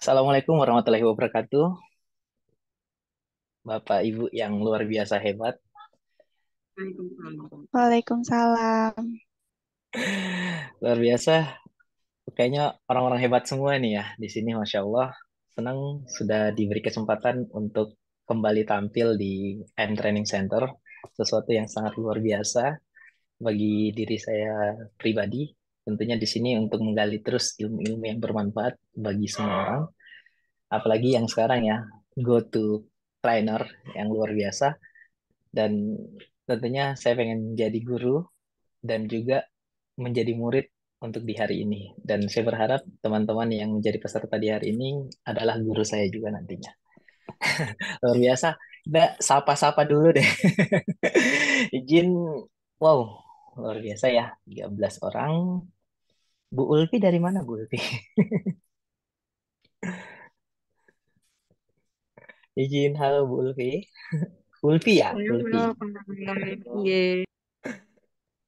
Assalamualaikum warahmatullahi wabarakatuh, Bapak Ibu yang luar biasa hebat. Waalaikumsalam. Waalaikumsalam. Luar biasa, kayaknya orang-orang hebat semua nih ya di sini, Masya Allah. Senang sudah diberi kesempatan untuk kembali tampil di M Training Center, sesuatu yang sangat luar biasa bagi diri saya pribadi. Tentunya di sini untuk menggali terus ilmu-ilmu yang bermanfaat bagi semua orang, apalagi yang sekarang ya, go to trainer yang luar biasa. Dan tentunya saya pengen jadi guru dan juga menjadi murid untuk di hari ini. Dan saya berharap teman-teman yang menjadi peserta di hari ini adalah guru saya juga nantinya. Luar biasa. Kita sapa-sapa dulu deh. Izin, wow, luar biasa ya. 13 orang. Bu Ulfi dari mana Bu Ulfi? Izin, halo Bu Ulfi. Ulfi ya, Halo, Ulfi. Pak. Iya.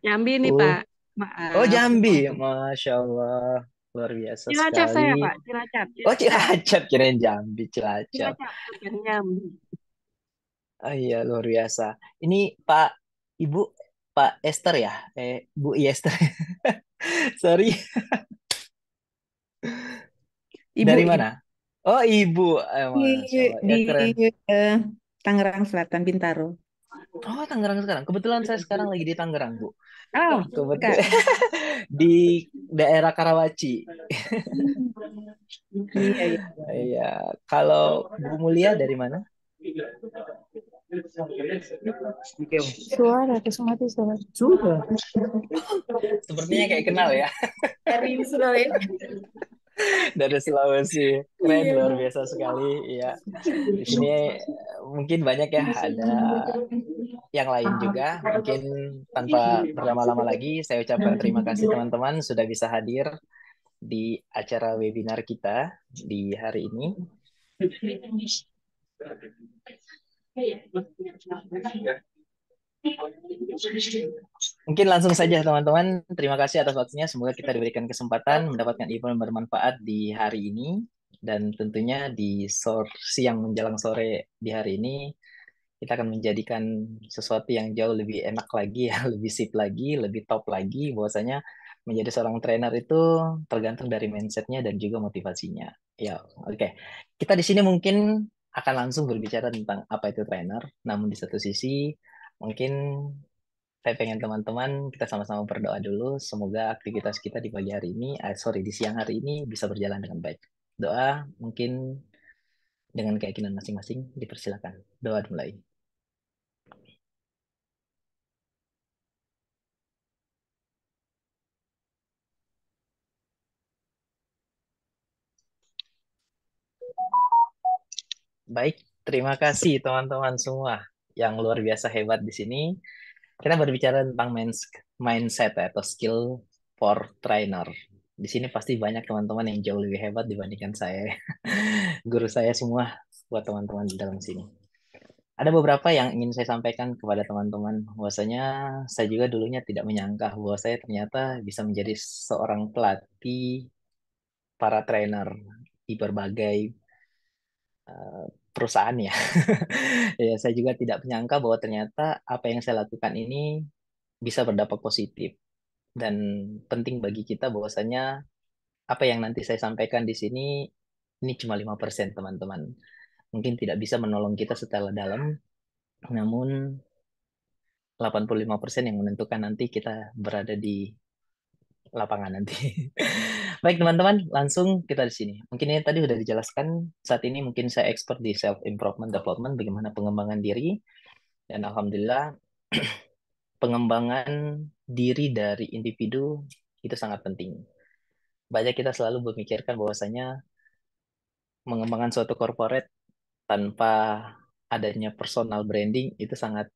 Nyambi nih, Uh, Pak. oh Maaf. Jambi, Masya Allah. Luar biasa Cilacap sekali. saya, Pak. Cilacap, Oh Cilacap. Cilacap, kirain Jambi, Cilacap. Cilacap, bukan Nyambi. Oh iya, luar biasa. Ini Pak, Ibu, Pak Esther ya? Bu Esther. Sorry, Ibu, dari ibu mana? Oh, Ibu. di, Masya Allah. di Ya, keren. eh, Tangerang Selatan, Bintaro. Oh, Tangerang sekarang. Kebetulan saya sekarang lagi di Tangerang, Bu. Oh, Kebetulan Kak. di daerah Karawaci. Iya, iya. Iya. Kalau Bu Mulia dari mana? Suara ada semati suara. Sudah. Sepertinya kayak kenal ya. Dari Sulawesi. Dari Sulawesi. Keren, Iya. luar biasa sekali. Iya. Di sini mungkin banyak ya, ada yang lain juga. Mungkin tanpa berlama-lama lagi, saya ucapkan terima kasih teman-teman sudah bisa hadir di acara webinar kita di hari ini. Mungkin langsung saja teman-teman, terima kasih atas waktunya. Semoga kita diberikan kesempatan mendapatkan info yang bermanfaat di hari ini. Dan tentunya di siang menjelang sore di hari ini, kita akan menjadikan sesuatu yang jauh lebih enak lagi ya, lebih sip lagi, lebih top lagi. Bahwasanya menjadi seorang trainer itu tergantung dari mindsetnya dan juga motivasinya. Ya, oke. Kita di sini mungkin akan langsung berbicara tentang apa itu trainer. Namun di satu sisi, mungkin saya pengen teman-teman kita sama-sama berdoa dulu. Semoga aktivitas kita di pagi hari ini, sorry, di siang hari ini bisa berjalan dengan baik. Doa mungkin dengan keyakinan masing-masing dipersilakan. Doa dimulai. Baik, terima kasih teman-teman semua yang luar biasa hebat di sini. Kita berbicara tentang mindset atau skill for trainer. Di sini pasti banyak teman-teman yang jauh lebih hebat dibandingkan saya. Guru saya semua buat teman-teman di dalam sini. Ada beberapa yang ingin saya sampaikan kepada teman-teman. Bahwasanya saya juga dulunya tidak menyangka bahwa saya ternyata bisa menjadi seorang pelatih para trainer di berbagai perusahaan ya. Ya, saya juga tidak menyangka bahwa ternyata apa yang saya lakukan ini bisa berdampak positif dan penting bagi kita bahwasanya apa yang nanti saya sampaikan di sini ini cuma 5% teman-teman. Mungkin tidak bisa menolong kita secara dalam, namun 85% yang menentukan nanti kita berada di lapangan nanti. Baik teman-teman, langsung kita di sini. Mungkin ini tadi sudah dijelaskan, saat ini mungkin saya expert di self improvement development, bagaimana pengembangan diri, dan alhamdulillah pengembangan diri dari individu itu sangat penting. Banyak kita selalu memikirkan bahwasanya mengembangkan suatu corporate tanpa adanya personal branding itu sangat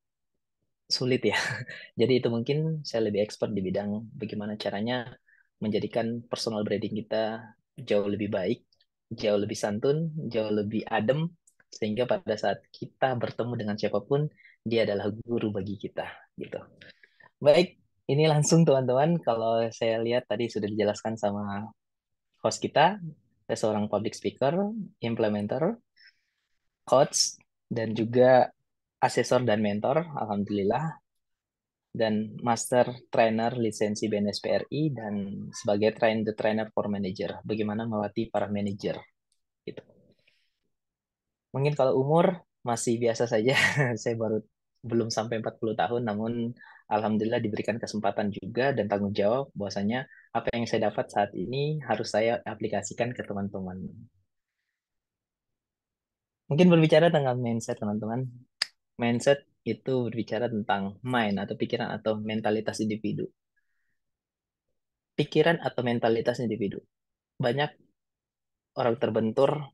sulit ya. Jadi itu mungkin saya lebih expert di bidang bagaimana caranya menjadikan personal branding kita jauh lebih baik, jauh lebih santun, jauh lebih adem, sehingga pada saat kita bertemu dengan siapapun, dia adalah guru bagi kita, gitu. Baik, ini langsung teman-teman, kalau saya lihat tadi sudah dijelaskan sama host kita, Saya seorang public speaker, implementer, coach, dan juga asesor dan mentor, alhamdulillah, dan master trainer lisensi BNSPRI dan sebagai the trainer for manager, bagaimana melatih para manajer gitu. Mungkin kalau umur masih biasa saja, saya baru belum sampai 40 tahun, namun alhamdulillah diberikan kesempatan juga dan tanggung jawab bahwasanya apa yang saya dapat saat ini harus saya aplikasikan ke teman-teman. Mungkin berbicara tentang mindset, teman-teman. Mindset itu berbicara tentang mind atau pikiran atau mentalitas individu. Pikiran atau mentalitas individu. Banyak orang terbentur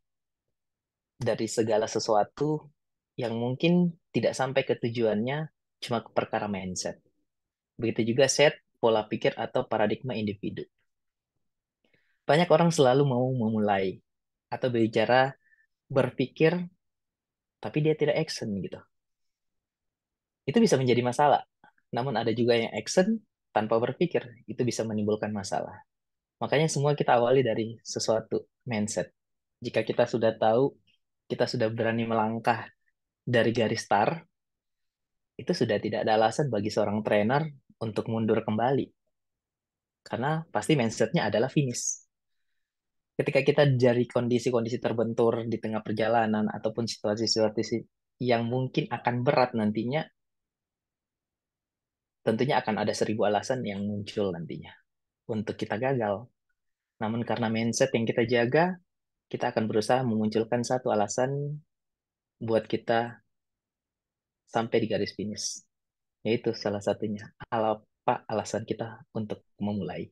dari segala sesuatu yang mungkin tidak sampai ke tujuannya cuma perkara mindset. Begitu juga set, pola pikir atau paradigma individu. Banyak orang selalu mau memulai atau berbicara, berpikir, tapi dia tidak action gitu. Itu bisa menjadi masalah. Namun ada juga yang action tanpa berpikir, itu bisa menimbulkan masalah. Makanya semua kita awali dari sesuatu mindset. Jika kita sudah tahu, kita sudah berani melangkah dari garis start, itu sudah tidak ada alasan bagi seorang trainer untuk mundur kembali. Karena pasti mindsetnya adalah finish. Ketika kita dari kondisi-kondisi terbentur di tengah perjalanan ataupun situasi-situasi yang mungkin akan berat nantinya, tentunya akan ada 1000 alasan yang muncul nantinya untuk kita gagal. Namun karena mindset yang kita jaga, kita akan berusaha memunculkan satu alasan buat kita sampai di garis finish. Yaitu salah satunya, apa alasan kita untuk memulai.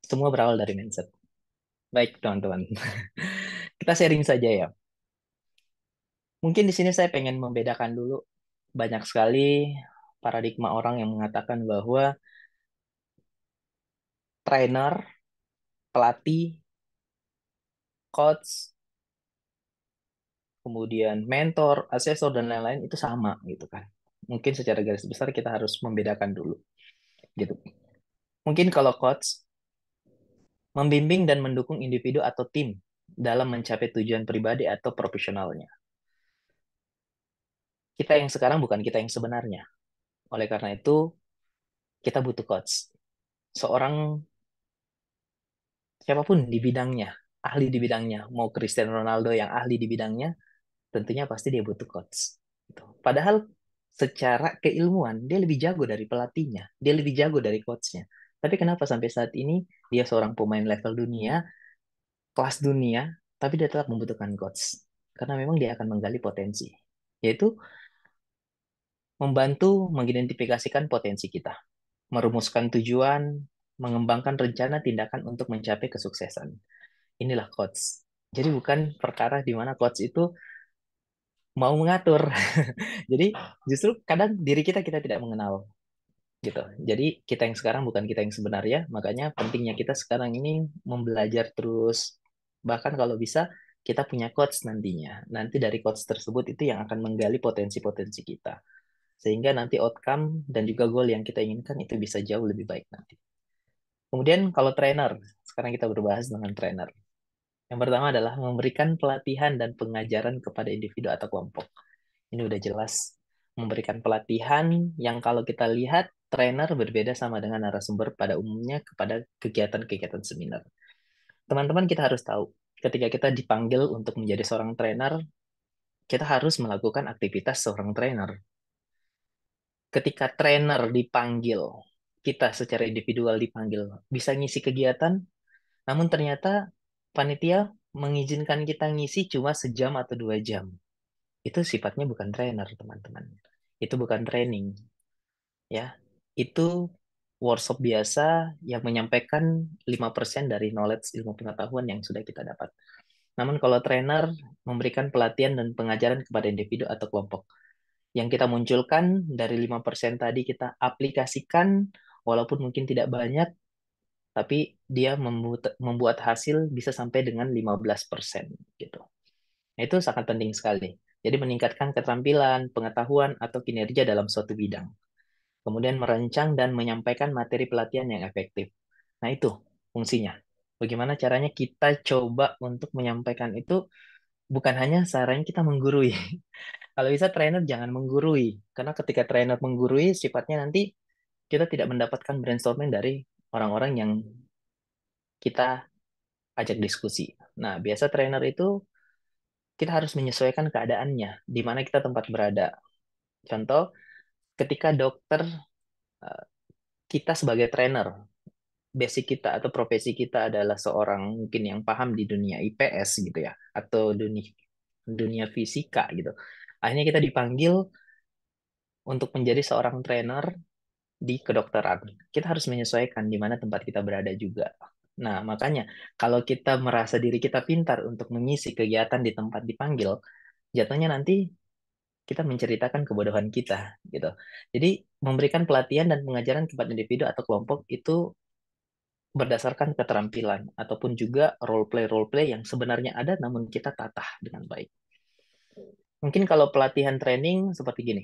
Semua berawal dari mindset. Baik, teman-teman. Kita sharing saja ya. Mungkin di sini saya pengen membedakan dulu. Banyak sekali paradigma orang yang mengatakan bahwa trainer, pelatih, coach, kemudian mentor, asesor, dan lain-lain itu sama gitu kan. Mungkin secara garis besar kita harus membedakan dulu gitu. Mungkin kalau coach membimbing dan mendukung individu atau tim dalam mencapai tujuan pribadi atau profesionalnya. Kita yang sekarang bukan kita yang sebenarnya. Oleh karena itu, kita butuh coach. Seorang siapapun di bidangnya, ahli di bidangnya, mau Cristiano Ronaldo yang ahli di bidangnya, tentunya pasti dia butuh coach. Gitu. Padahal secara keilmuan dia lebih jago dari pelatihnya, dia lebih jago dari coachnya. Tapi kenapa sampai saat ini dia seorang pemain level dunia, kelas dunia, tapi dia tetap membutuhkan coach? Karena memang dia akan menggali potensi, yaitu membantu mengidentifikasikan potensi kita, merumuskan tujuan, mengembangkan rencana tindakan untuk mencapai kesuksesan. Inilah coach. Jadi bukan perkara di mana coach itu mau mengatur. Jadi justru kadang diri kita tidak mengenal gitu. Jadi kita yang sekarang bukan kita yang sebenarnya, makanya pentingnya kita sekarang ini membelajar terus. Bahkan kalau bisa kita punya coach nantinya. Nanti dari coach tersebut itu yang akan menggali potensi-potensi kita. Sehingga nanti outcome dan juga goal yang kita inginkan itu bisa jauh lebih baik nanti. Kemudian kalau trainer, sekarang kita berbahas dengan trainer. Yang pertama adalah memberikan pelatihan dan pengajaran kepada individu atau kelompok. Ini udah jelas memberikan pelatihan yang kalau kita lihat trainer berbeda sama dengan narasumber pada umumnya kepada kegiatan-kegiatan seminar. Teman-teman kita harus tahu, ketika kita dipanggil untuk menjadi seorang trainer, kita harus melakukan aktivitas seorang trainer. Ketika trainer dipanggil, kita secara individual dipanggil, bisa ngisi kegiatan, namun ternyata panitia mengizinkan kita ngisi cuma sejam atau 2 jam. Itu sifatnya bukan trainer, teman-teman. Itu bukan training, ya. Itu workshop biasa yang menyampaikan 5% dari knowledge ilmu pengetahuan yang sudah kita dapat. Namun kalau trainer memberikan pelatihan dan pengajaran kepada individu atau kelompok, yang kita munculkan dari 5% tadi kita aplikasikan, walaupun mungkin tidak banyak, tapi dia membuat hasil bisa sampai dengan 15% gitu. Nah, itu sangat penting sekali. Jadi meningkatkan keterampilan, pengetahuan, atau kinerja dalam suatu bidang. Kemudian merancang dan menyampaikan materi pelatihan yang efektif. Nah, itu fungsinya. Bagaimana caranya kita coba untuk menyampaikan itu bukan hanya caranya kita menggurui. Kalau bisa trainer jangan menggurui, karena ketika trainer menggurui sifatnya nanti kita tidak mendapatkan brainstorming dari orang-orang yang kita ajak diskusi. Nah, biasa trainer itu kita harus menyesuaikan keadaannya, di mana kita tempat berada. Contoh, ketika dokter, eh, kita sebagai trainer, basic kita atau profesi kita adalah seorang mungkin yang paham di dunia IPS gitu ya, atau dunia dunia fisika gitu. Akhirnya kita dipanggil untuk menjadi seorang trainer di kedokteran. Kita harus menyesuaikan di mana tempat kita berada juga. Nah, makanya kalau kita merasa diri kita pintar untuk mengisi kegiatan di tempat dipanggil, jatuhnya nanti kita menceritakan kebodohan kita gitu. Jadi memberikan pelatihan dan pengajaran kepada individu atau kelompok itu berdasarkan keterampilan ataupun juga role play yang sebenarnya ada namun kita tata dengan baik. Mungkin kalau pelatihan training seperti gini,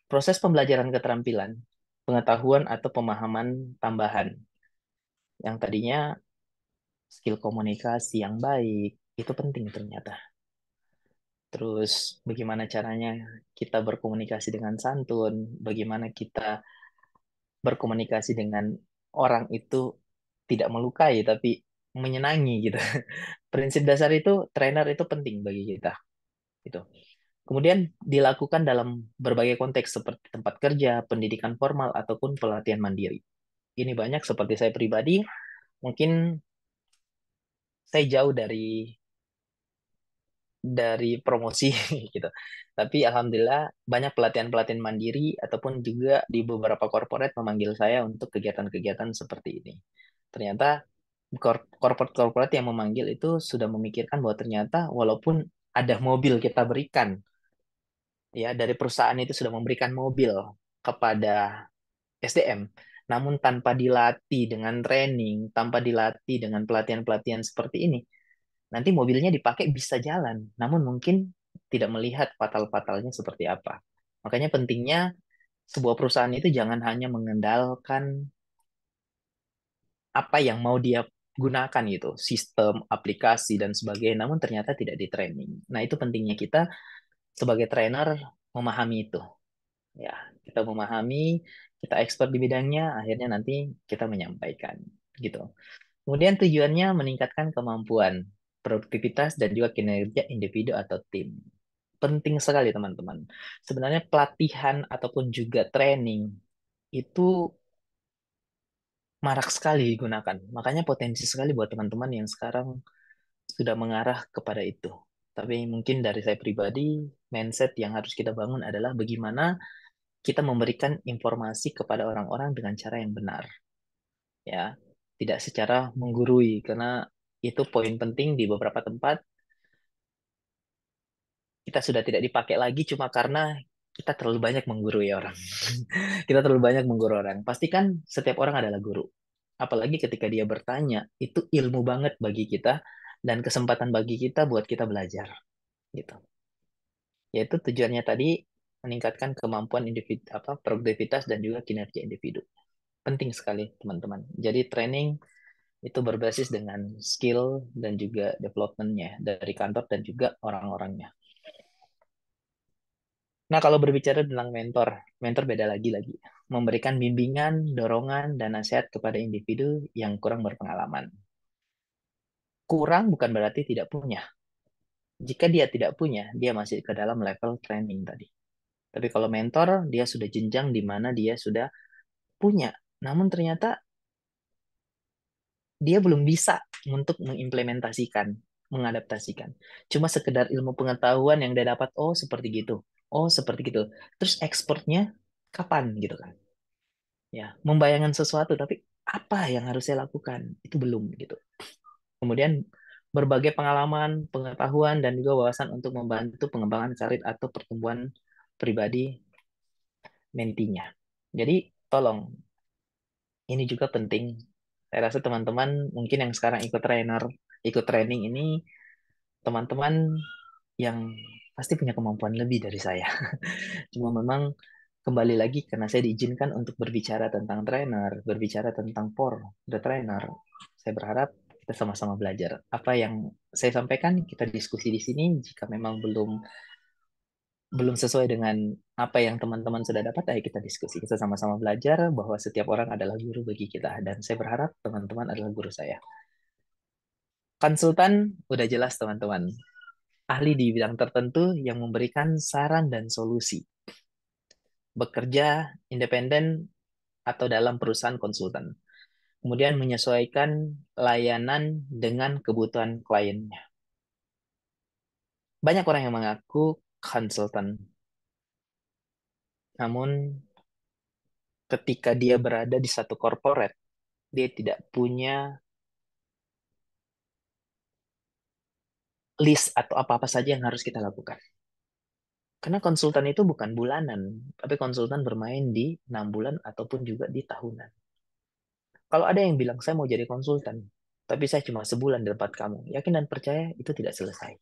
proses pembelajaran keterampilan, pengetahuan atau pemahaman tambahan yang tadinya skill komunikasi yang baik itu penting ternyata. Terus bagaimana caranya kita berkomunikasi dengan santun, bagaimana kita berkomunikasi dengan orang itu tidak melukai tapi menyenangi gitu. Prinsip dasar itu trainer itu penting bagi kita gitu. Kemudian dilakukan dalam berbagai konteks seperti tempat kerja, pendidikan formal ataupun pelatihan mandiri. Ini banyak seperti saya pribadi, mungkin saya jauh dari promosi gitu. Tapi alhamdulillah banyak pelatihan-pelatihan mandiri ataupun juga di beberapa corporate memanggil saya untuk kegiatan-kegiatan seperti ini. Ternyata corporate-corporate yang memanggil itu sudah memikirkan bahwa ternyata walaupun ada mobil kita berikan, ya dari perusahaan itu sudah memberikan mobil kepada SDM, namun tanpa dilatih dengan training, tanpa dilatih dengan pelatihan-pelatihan seperti ini, nanti mobilnya dipakai bisa jalan, namun mungkin tidak melihat fatal-fatalnya seperti apa. Makanya pentingnya sebuah perusahaan itu jangan hanya mengandalkan apa yang mau dia gunakan gitu, sistem, aplikasi, dan sebagainya, namun ternyata tidak di training. Nah, itu pentingnya kita sebagai trainer memahami itu. Ya, kita memahami, kita expert di bidangnya, akhirnya nanti kita menyampaikan gitu. Kemudian tujuannya meningkatkan kemampuan, produktivitas, dan juga kinerja individu atau tim. Penting sekali teman-teman. Sebenarnya pelatihan ataupun juga training itu marak sekali digunakan. Makanya potensi sekali buat teman-teman yang sekarang sudah mengarah kepada itu. Tapi mungkin dari saya pribadi, mindset yang harus kita bangun adalah bagaimana kita memberikan informasi kepada orang-orang dengan cara yang benar. Ya, tidak secara menggurui, karena itu poin penting di beberapa tempat kita sudah tidak dipakai lagi cuma karena kita terlalu banyak menggurui orang. Kita terlalu banyak menggurui orang. Pastikan setiap orang adalah guru. Apalagi ketika dia bertanya, itu ilmu banget bagi kita dan kesempatan bagi kita buat kita belajar gitu. Yaitu tujuannya tadi meningkatkan kemampuan individu apa produktivitas dan juga kinerja individu. Penting sekali teman-teman. Jadi training itu berbasis dengan skill dan juga development-nya dari kantor dan juga orang-orangnya. Nah, kalau berbicara tentang mentor, mentor beda lagi. Memberikan bimbingan, dorongan, dan nasihat kepada individu yang kurang berpengalaman. Kurang bukan berarti tidak punya. Jika dia tidak punya, dia masih ke dalam level training tadi. Tapi kalau mentor, dia sudah jenjang di mana dia sudah punya. Namun ternyata dia belum bisa untuk mengimplementasikan, mengadaptasikan. Cuma sekedar ilmu pengetahuan yang dia dapat, oh seperti gitu, oh seperti gitu. Terus ekspornya kapan gitu kan? Ya, membayangkan sesuatu, tapi apa yang harus saya lakukan? Itu belum gitu. Kemudian berbagai pengalaman, pengetahuan, dan juga wawasan untuk membantu pengembangan karir atau pertumbuhan pribadi mentinya. Jadi, tolong, ini juga penting. Saya rasa teman-teman mungkin yang sekarang ikut training ini, teman-teman yang pasti punya kemampuan lebih dari saya. Cuma memang kembali lagi karena saya diizinkan untuk berbicara tentang trainer, berbicara tentang the trainer. Saya berharap kita sama-sama belajar. Apa yang saya sampaikan, kita diskusi di sini. Jika memang belum sesuai dengan apa yang teman-teman sudah dapat, ayo kita diskusi. Kita sama-sama belajar bahwa setiap orang adalah guru bagi kita. Dan saya berharap teman-teman adalah guru saya. Konsultan, udah jelas teman-teman. Ahli di bidang tertentu yang memberikan saran dan solusi. Bekerja independen atau dalam perusahaan konsultan. Kemudian menyesuaikan layanan dengan kebutuhan kliennya. Banyak orang yang mengaku konsultan, namun ketika dia berada di satu corporate, dia tidak punya list atau apa-apa saja yang harus kita lakukan. Karena konsultan itu bukan bulanan, tapi konsultan bermain di 6 bulan ataupun juga di tahunan. Kalau ada yang bilang, saya mau jadi konsultan, tapi saya cuma sebulan di tempat kamu, yakin dan percaya itu tidak selesai.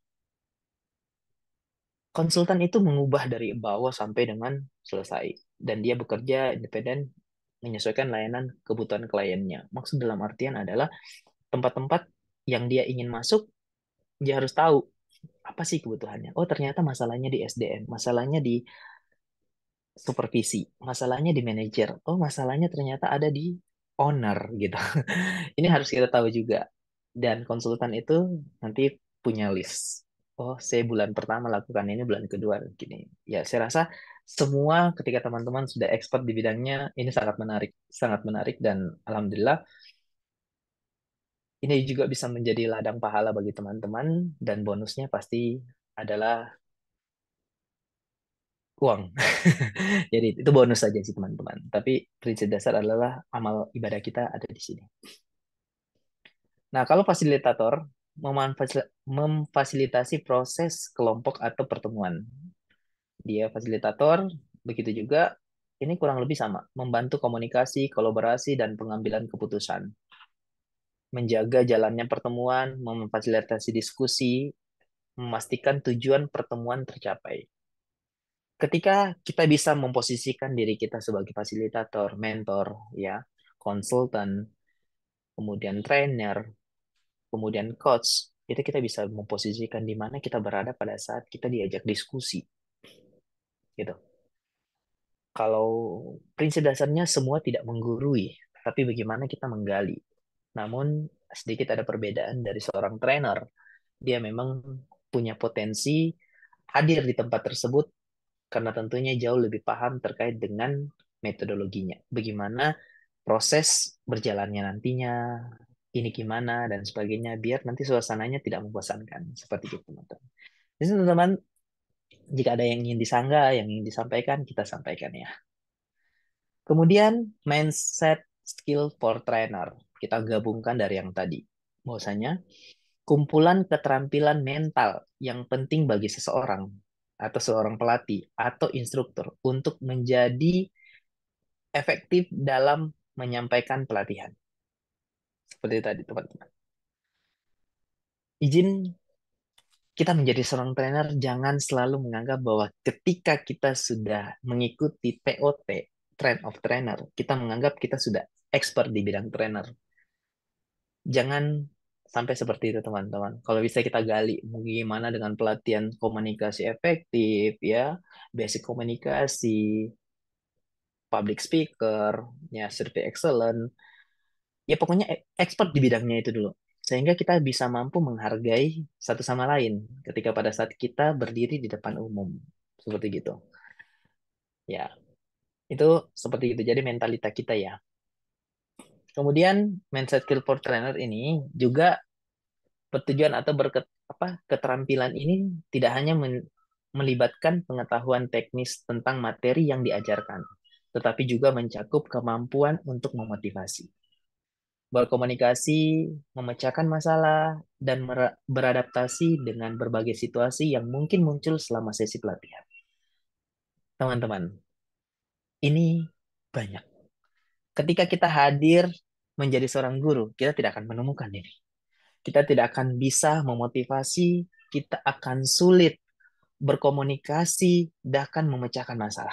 Konsultan itu mengubah dari bawah sampai dengan selesai. Dan dia bekerja independen, menyesuaikan layanan kebutuhan kliennya. Maksud dalam artian adalah tempat-tempat yang dia ingin masuk, dia harus tahu apa sih kebutuhannya. Oh, ternyata masalahnya di SDM, masalahnya di supervisi, masalahnya di manajer. Oh, masalahnya ternyata ada di owner gitu. Ini harus kita tahu juga. Dan konsultan itu nanti punya list. Oh, saya bulan pertama lakukan ini, bulan kedua gini. Ya, saya rasa semua ketika teman-teman sudah expert di bidangnya, ini sangat menarik dan alhamdulillah ini juga bisa menjadi ladang pahala bagi teman-teman dan bonusnya pasti adalah uang. Jadi itu bonus saja sih teman-teman. Tapi prinsip dasar adalah amal ibadah kita ada di sini. Nah, kalau fasilitator memfasilitasi proses kelompok atau pertemuan. Dia fasilitator, begitu juga ini kurang lebih sama, membantu komunikasi, kolaborasi, dan pengambilan keputusan. Menjaga jalannya pertemuan, memfasilitasi diskusi, memastikan tujuan pertemuan tercapai. Ketika kita bisa memposisikan diri kita sebagai fasilitator, mentor, ya, konsultan, kemudian trainer, kemudian coach, itu kita bisa memposisikan di mana kita berada pada saat kita diajak diskusi, gitu. Kalau prinsip dasarnya semua tidak menggurui, tapi bagaimana kita menggali. Namun sedikit ada perbedaan dari seorang trainer. Dia memang punya potensi hadir di tempat tersebut karena tentunya jauh lebih paham terkait dengan metodologinya. Bagaimana proses berjalannya nantinya, ini gimana, dan sebagainya, biar nanti suasananya tidak membosankan. Seperti itu, teman-teman. Jadi, teman-teman, jika ada yang ingin disanggah, yang ingin disampaikan, kita sampaikan ya. Kemudian, mindset skill for trainer. Kita gabungkan dari yang tadi. Bahwasanya, kumpulan keterampilan mental yang penting bagi seseorang atau seorang pelatih atau instruktur untuk menjadi efektif dalam menyampaikan pelatihan. Seperti tadi, teman-teman. Izin kita menjadi seorang trainer, jangan selalu menganggap bahwa ketika kita sudah mengikuti TOT, Train of Trainer, kita menganggap kita sudah expert di bidang trainer. Jangan sampai seperti itu, teman-teman. Kalau bisa kita gali bagaimana dengan pelatihan komunikasi efektif, ya, basic komunikasi, public speaker, ya, survey excellent, ya pokoknya expert di bidangnya itu dulu. Sehingga kita bisa mampu menghargai satu sama lain ketika pada saat kita berdiri di depan umum. Seperti gitu. Ya, itu seperti itu. Jadi mentalita kita ya. Kemudian mindset skill for trainer ini juga bertujuan atau keterampilan ini tidak hanya melibatkan pengetahuan teknis tentang materi yang diajarkan, tetapi juga mencakup kemampuan untuk memotivasi, berkomunikasi, memecahkan masalah, dan beradaptasi dengan berbagai situasi yang mungkin muncul selama sesi pelatihan. Teman-teman, ini banyak. Ketika kita hadir menjadi seorang guru, kita tidak akan menemukan ini. Kita tidak akan bisa memotivasi, kita akan sulit berkomunikasi, bahkan memecahkan masalah.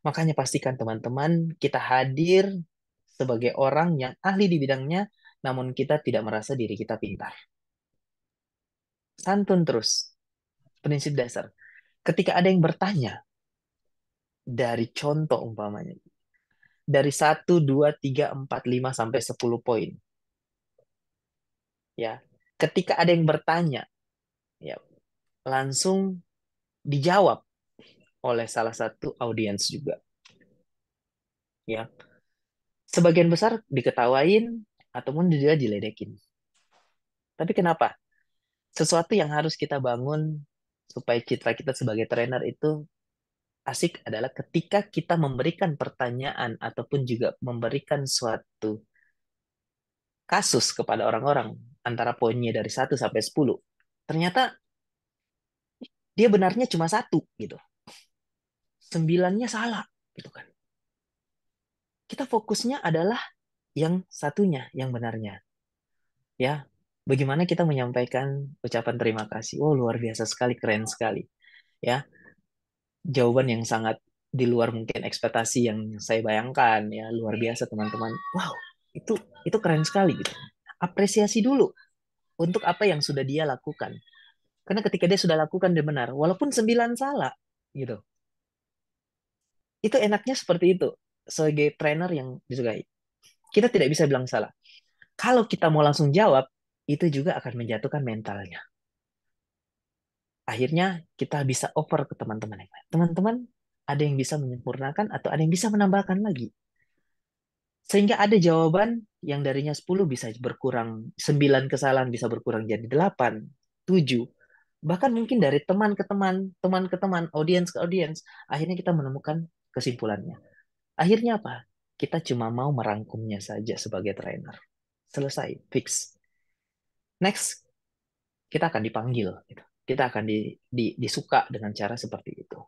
Makanya pastikan teman-teman kita hadir sebagai orang yang ahli di bidangnya namun kita tidak merasa diri kita pintar. Santun terus, prinsip dasar. Ketika ada yang bertanya, dari contoh umpamanya, dari 1, 2, 3, 4, 5 sampai 10 poin. Ya, ketika ada yang bertanya, ya, langsung dijawab oleh salah satu audiens juga. Ya, sebagian besar diketawain ataupun dia diledekin. Tapi kenapa? Sesuatu yang harus kita bangun supaya citra kita sebagai trainer itu asik adalah ketika kita memberikan pertanyaan ataupun juga memberikan suatu kasus kepada orang-orang antara poinnya dari 1 sampai 10. Ternyata dia benarnya cuma 1 gitu. 9-nya salah gitu kan. Kita fokusnya adalah yang satunya, yang benarnya. Ya, bagaimana kita menyampaikan ucapan terima kasih. Oh, luar biasa sekali, keren sekali. Ya, jawaban yang sangat di luar mungkin ekspektasi yang saya bayangkan. Ya, luar biasa teman-teman. Wow, itu itu keren sekali gitu. Apresiasi dulu untuk apa yang sudah dia lakukan. Karena ketika dia sudah lakukan dia benar, walaupun 9 salah gitu. Itu enaknya seperti itu sebagai trainer yang disukai. Kita tidak bisa bilang salah. Kalau kita mau langsung jawab, itu juga akan menjatuhkan mentalnya. Akhirnya kita bisa over ke teman-teman yang lain. Teman-teman, ada yang bisa menyempurnakan atau ada yang bisa menambahkan lagi. Sehingga ada jawaban yang darinya 10 bisa berkurang, 9 kesalahan bisa berkurang jadi 8, 7. Bahkan mungkin dari teman ke teman, audiens ke audiens. Akhirnya kita menemukan kesimpulannya. Akhirnya apa? Kita cuma mau merangkumnya saja sebagai trainer. Selesai, fix. Next, kita akan dipanggil. Gitu. Kita akan disuka dengan cara seperti itu.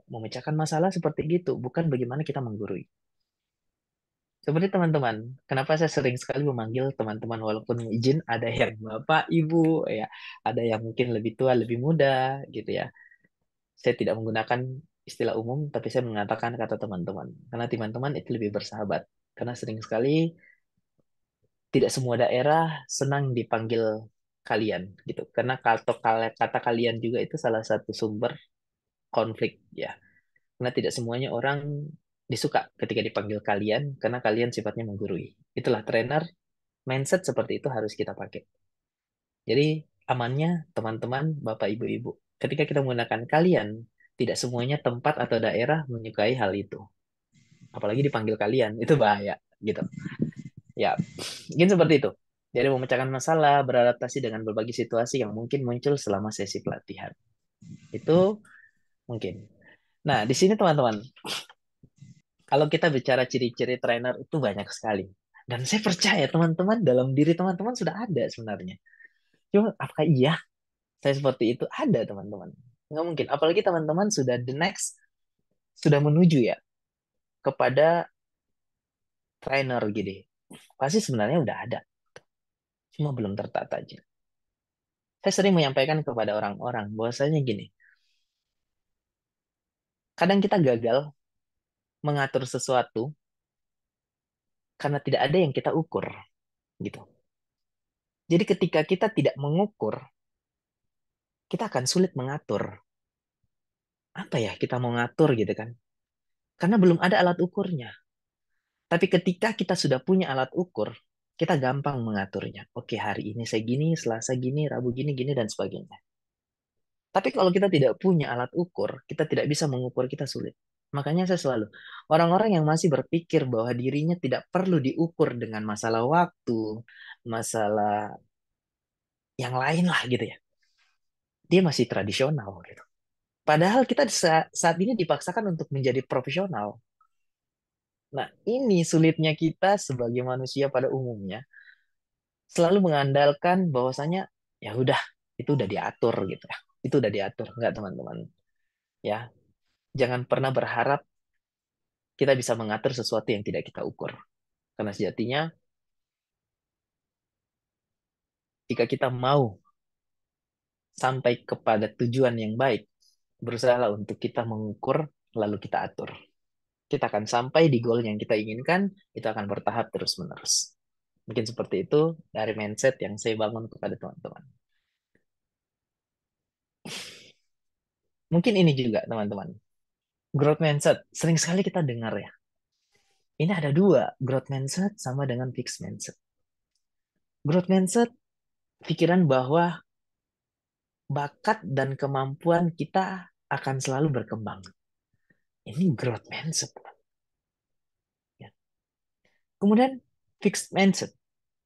Memecahkan masalah seperti gitu, bukan bagaimana kita menggurui. Seperti teman-teman, kenapa saya sering sekali memanggil teman-teman walaupun izin ada yang bapak, ibu, ya, ada yang mungkin lebih tua, lebih muda, gitu ya. Saya tidak menggunakan istilah umum, tapi saya mengatakan kata teman-teman, karena teman-teman itu lebih bersahabat. Karena sering sekali tidak semua daerah senang dipanggil kalian, gitu. Karena kata kalian juga itu salah satu sumber konflik, ya. Karena tidak semuanya orang disuka ketika dipanggil kalian, karena kalian sifatnya menggurui. Itulah trainer, mindset seperti itu harus kita pakai. Jadi amannya teman-teman, bapak, ibu-ibu. Ketika kita menggunakan kalian, tidak semuanya tempat atau daerah menyukai hal itu. Apalagi dipanggil kalian, itu bahaya gitu. Ya, mungkin seperti itu. Jadi memecahkan masalah, beradaptasi dengan berbagai situasi yang mungkin muncul selama sesi pelatihan. Itu mungkin. Nah, di sini teman-teman, kalau kita bicara ciri-ciri trainer itu banyak sekali. Dan saya percaya teman-teman dalam diri teman-teman sudah ada sebenarnya. Cuma apakah iya saya seperti itu? Ada teman-teman. Nggak mungkin. Apalagi teman-teman sudah the next, sudah menuju ya kepada trainer gitu. Pasti sebenarnya udah ada. Cuma belum tertata aja. Saya sering menyampaikan kepada orang-orang bahwasanya gini. Kadang kita gagal mengatur sesuatu karena tidak ada yang kita ukur gitu. Jadi ketika kita tidak mengukur, kita akan sulit mengatur. Apa ya kita mau ngatur gitu kan? Karena belum ada alat ukurnya. Tapi ketika kita sudah punya alat ukur, kita gampang mengaturnya. Oke, hari ini saya gini, Selasa gini, Rabu gini, gini, dan sebagainya. Tapi kalau kita tidak punya alat ukur, kita tidak bisa mengukur, kita sulit. Makanya saya selalu, orang-orang yang masih berpikir bahwa dirinya tidak perlu diukur dengan masalah waktu, masalah yang lain lah gitu ya. Dia masih tradisional gitu. Padahal kita saat ini dipaksakan untuk menjadi profesional. Nah, ini sulitnya kita sebagai manusia pada umumnya selalu mengandalkan bahwasanya ya udah itu udah diatur gitu ya. Itu udah diatur, enggak teman-teman. Ya, jangan pernah berharap kita bisa mengatur sesuatu yang tidak kita ukur. Karena sejatinya jika kita mau sampai kepada tujuan yang baik, berusahalah untuk kita mengukur lalu kita atur. Kita akan sampai di goal yang kita inginkan, itu akan bertahap terus-menerus. Mungkin seperti itu dari mindset yang saya bangun kepada teman-teman. Mungkin ini juga teman-teman. Growth mindset. Sering sekali kita dengar ya. Ini ada dua. Growth mindset sama dengan fixed mindset. Growth mindset, pikiran bahwa bakat dan kemampuan kita akan selalu berkembang. Ini growth mindset. Ya. Kemudian fixed mindset.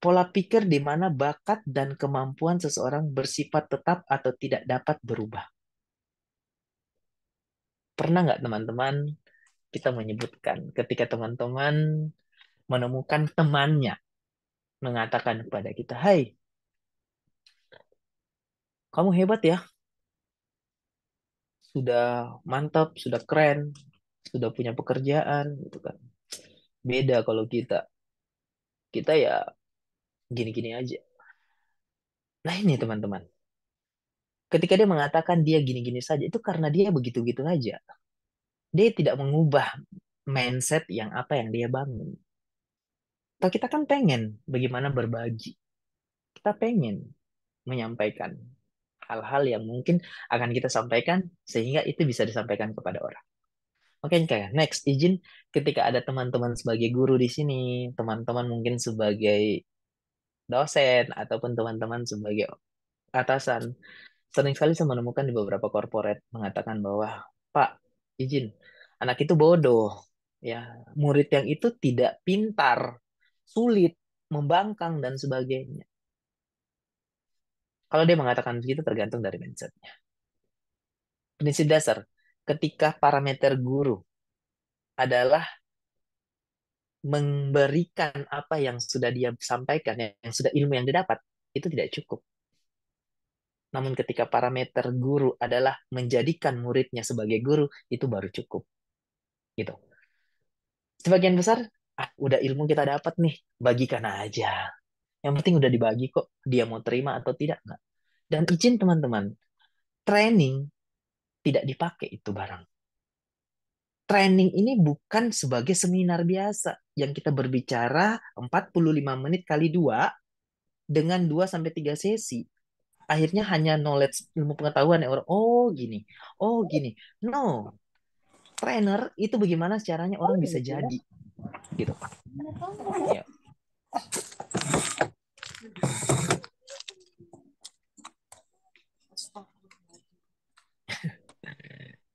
Pola pikir di mana bakat dan kemampuan seseorang bersifat tetap atau tidak dapat berubah. Pernah nggak teman-teman kita menyebutkan ketika teman-teman menemukan temannya mengatakan kepada kita, "Hai, kamu hebat ya, sudah mantap, sudah keren, sudah punya pekerjaan," gitu kan. Beda kalau kita ya gini-gini aja. Nah ini teman-teman, ketika dia mengatakan dia gini-gini saja, itu karena dia begitu-gitu aja. Dia tidak mengubah mindset yang apa yang dia bangun. Atau kita kan pengen bagaimana berbagi. Kita pengen menyampaikan hal-hal yang mungkin akan kita sampaikan sehingga itu bisa disampaikan kepada orang. Oke, kayak next izin ketika ada teman-teman sebagai guru di sini, teman-teman mungkin sebagai dosen ataupun teman-teman sebagai atasan, sering sekali saya menemukan di beberapa korporat mengatakan bahwa, "Pak, izin, anak itu bodoh, ya, murid yang itu tidak pintar, sulit, membangkang dan sebagainya." Kalau dia mengatakan begitu tergantung dari mindsetnya. Prinsip dasar, ketika parameter guru adalah memberikan apa yang sudah dia sampaikan, yang sudah ilmu yang didapat, itu tidak cukup. Namun ketika parameter guru adalah menjadikan muridnya sebagai guru, itu baru cukup. Gitu. Sebagian besar, udah ilmu kita dapat nih, bagikan aja. Yang penting udah dibagi kok, dia mau terima atau tidak, enggak. Dan izin teman-teman, training tidak dipakai itu barang. Training ini bukan sebagai seminar biasa yang kita berbicara 45 menit kali 2 dengan 2 sampai 3 sesi. Akhirnya hanya knowledge, ilmu pengetahuan yang orang, oh gini, oh gini. No, trainer itu bagaimana caranya orang bisa jadi gitu. Ya.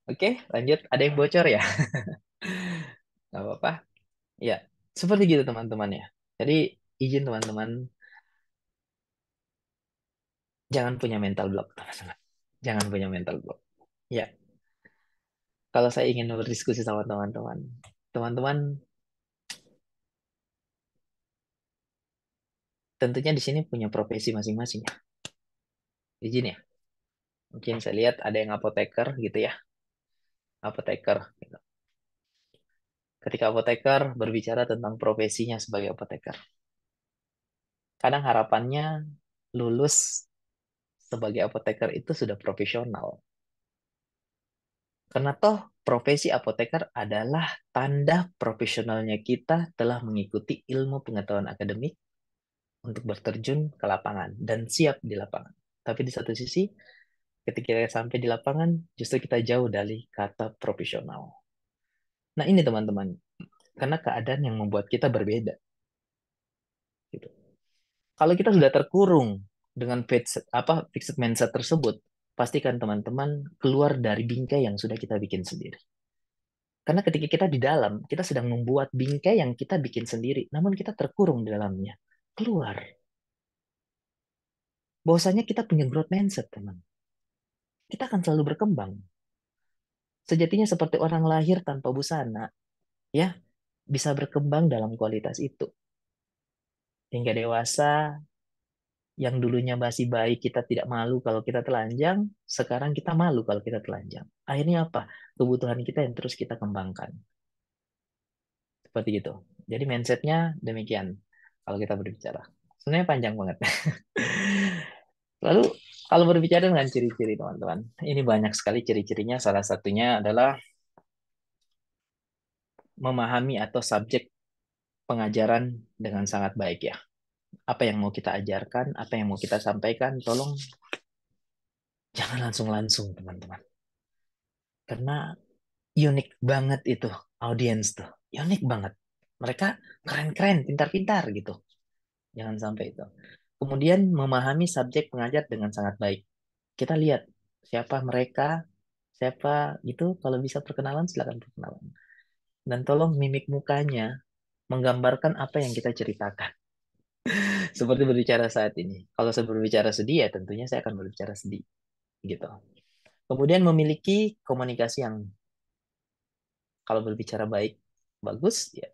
Oke, lanjut. Ada yang bocor ya? Gak apa-apa. Ya, seperti gitu teman-teman ya. Jadi izin teman-teman, jangan punya mental block teman-teman. Jangan punya mental block. Ya, kalau saya ingin berdiskusi sama teman-teman, teman-teman tentunya di sini punya profesi masing-masing ya. Izin ya. Mungkin saya lihat ada yang apoteker gitu ya. Apoteker. Gitu. Ketika apoteker berbicara tentang profesinya sebagai apoteker. Kadang harapannya lulus sebagai apoteker itu sudah profesional. Karena toh profesi apoteker adalah tanda profesionalnya kita telah mengikuti ilmu pengetahuan akademik untuk berterjun ke lapangan dan siap di lapangan. Tapi di satu sisi, ketika kita sampai di lapangan, justru kita jauh dari kata profesional. Nah ini teman-teman, karena keadaan yang membuat kita berbeda. Gitu. Kalau kita sudah terkurung dengan fixed mindset tersebut, pastikan teman-teman keluar dari bingkai yang sudah kita bikin sendiri. Karena ketika kita di dalam, kita sedang membuat bingkai yang kita bikin sendiri, namun kita terkurung di dalamnya. Keluar. Bahwasanya kita punya growth mindset, teman. Kita akan selalu berkembang. Sejatinya seperti orang lahir tanpa busana, ya, bisa berkembang dalam kualitas itu. Hingga dewasa, yang dulunya masih baik, kita tidak malu kalau kita telanjang, sekarang kita malu kalau kita telanjang. Akhirnya apa? Kebutuhan kita yang terus kita kembangkan. Seperti itu. Jadi mindsetnya demikian kalau kita berbicara. Sebenarnya panjang banget. Lalu kalau berbicara dengan ciri-ciri teman-teman, ini banyak sekali ciri-cirinya. Salah satunya adalah memahami atau subjek pengajaran dengan sangat baik ya. apa yang mau kita ajarkan, apa yang mau kita sampaikan, tolong jangan langsung-langsung teman-teman. Karena unik banget itu audiens tuh. Unik banget. Mereka keren-keren, pintar-pintar gitu. Jangan sampai itu. Kemudian memahami subjek pengajar dengan sangat baik. Kita lihat siapa mereka, siapa itu, kalau bisa perkenalan silakan perkenalan. Dan tolong mimik mukanya menggambarkan apa yang kita ceritakan. Seperti berbicara saat ini. Kalau saya berbicara sedih ya tentunya saya akan berbicara sedih gitu. Kemudian memiliki komunikasi yang kalau berbicara baik bagus ya,